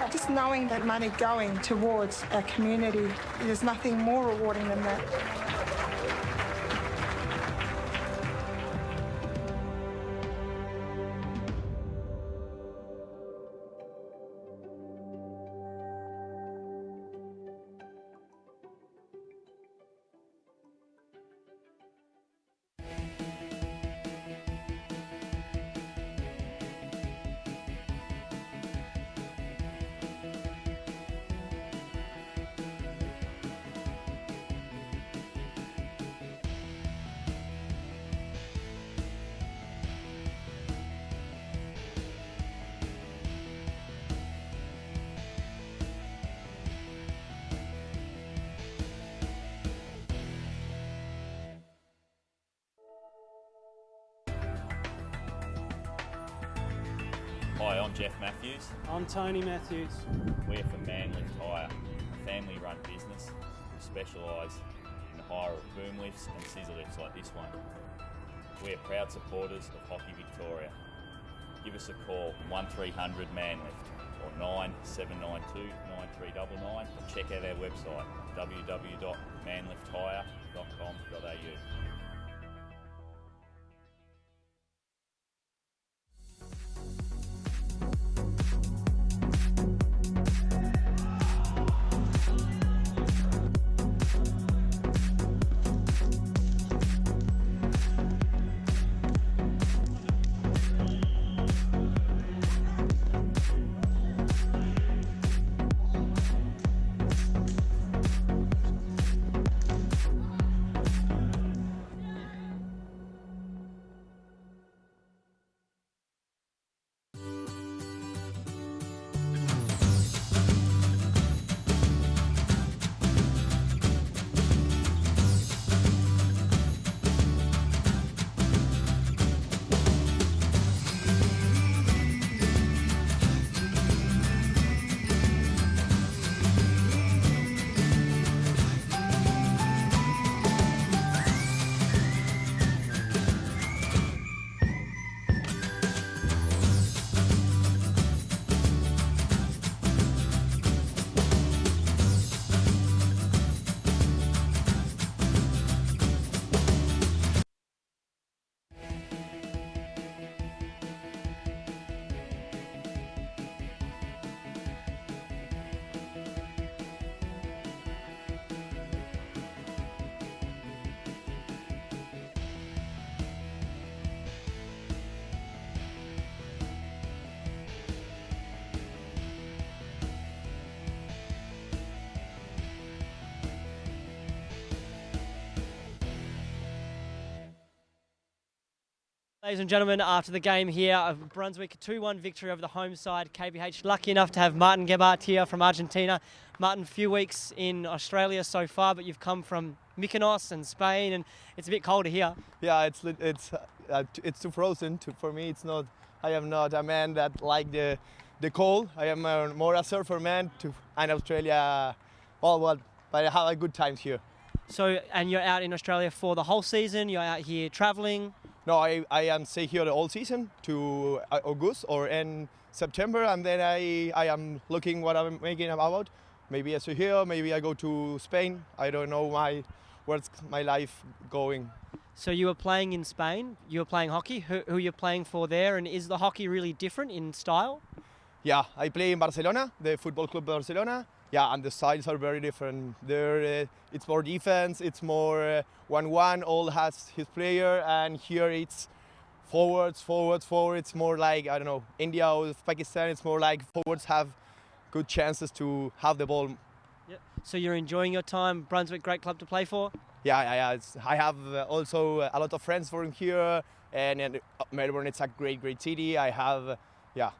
Speaker 20: Just knowing that money going towards our community, there's nothing more rewarding than that.
Speaker 21: Hi, I'm Jeff Matthews.
Speaker 2: I'm Tony Matthews.
Speaker 21: We're from Manlift Hire, a family-run business. We specialise in the hire of boom lifts and scissor lifts like this one. We're proud supporters of Hockey Victoria. Give us a call, 1300 Manlift or 9792 9399, and check out our website, www.manlifthire.com.au.
Speaker 4: Ladies and gentlemen, after the game here of Brunswick, 2-1 victory over the home side, KBH. Lucky enough to have Martin Gebhardt here from Argentina. Martin, few weeks in Australia so far, but you've come from Mykonos and Spain, and it's a bit colder here.
Speaker 22: Yeah, it's too frozen for me. It's not. I am not a man that like the cold. I am more a surfer man and Australia. Well, but I have a good time here.
Speaker 4: So, and you're out in Australia for the whole season. You're out here travelling.
Speaker 22: No, I am stay here the whole season to August or in September, and then I am looking what I'm making about. Maybe I stay here, maybe I go to Spain. I don't know where's my life going.
Speaker 4: So you were playing in Spain. You were playing hockey. Who you're playing for there, and is the hockey really different in style?
Speaker 22: Yeah, I play in Barcelona, the Football Club Barcelona, yeah, and the styles are very different. There, it's more defense, it's more 1-1, all has his player, and here it's forwards. It's more like, I don't know, India or Pakistan, it's more like forwards have good chances to have the ball.
Speaker 4: Yep. So you're enjoying your time. Brunswick, great club to play for?
Speaker 22: Yeah. I have also a lot of friends from here, and Melbourne, it's a great city. I have, yeah.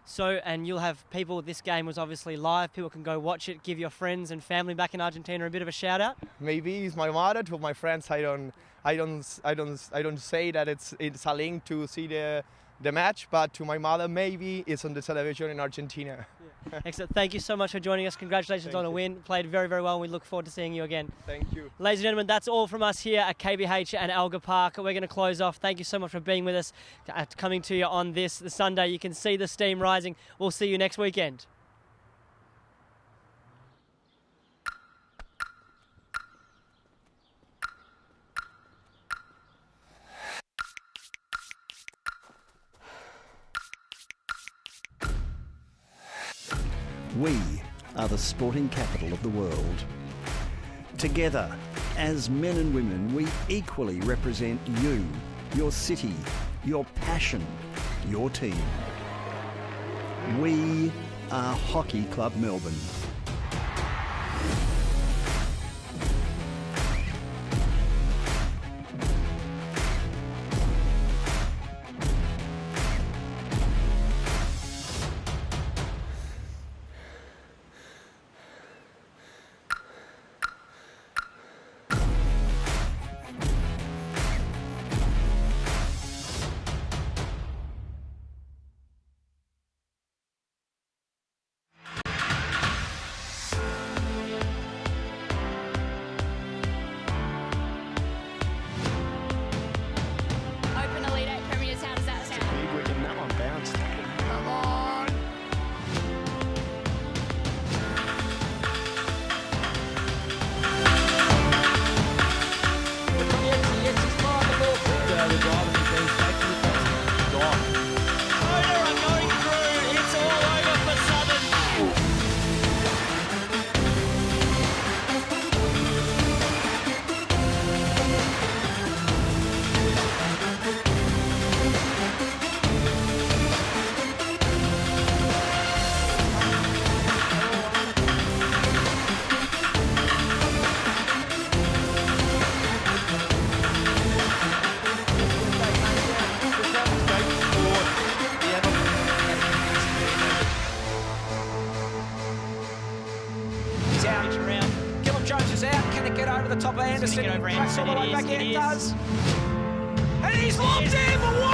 Speaker 4: So, and you'll have people, this game was obviously live, people can go watch it, give your friends and family back in Argentina a bit of a shout out?
Speaker 22: Maybe it's my mother. To my friends, I don't say that it's a link to see the match, but to my mother, maybe it's on the television in Argentina.
Speaker 4: Yeah. Excellent. Thank you so much for joining us. Congratulations on a win. Played very, very well, and we look forward to seeing you again.
Speaker 22: Thank you.
Speaker 4: Ladies and gentlemen, that's all from us here at KBH and Alga Park. We're going to close off. Thank you so much for being with us, coming to you on the Sunday. You can see the steam rising. We'll see you next weekend.
Speaker 1: We are the sporting capital of the world. Together, as men and women, we equally represent you, your city, your passion, your team. We are Hockey Club Melbourne.
Speaker 5: The top of Anderson, cracks all the way back in, does. And he's locked in for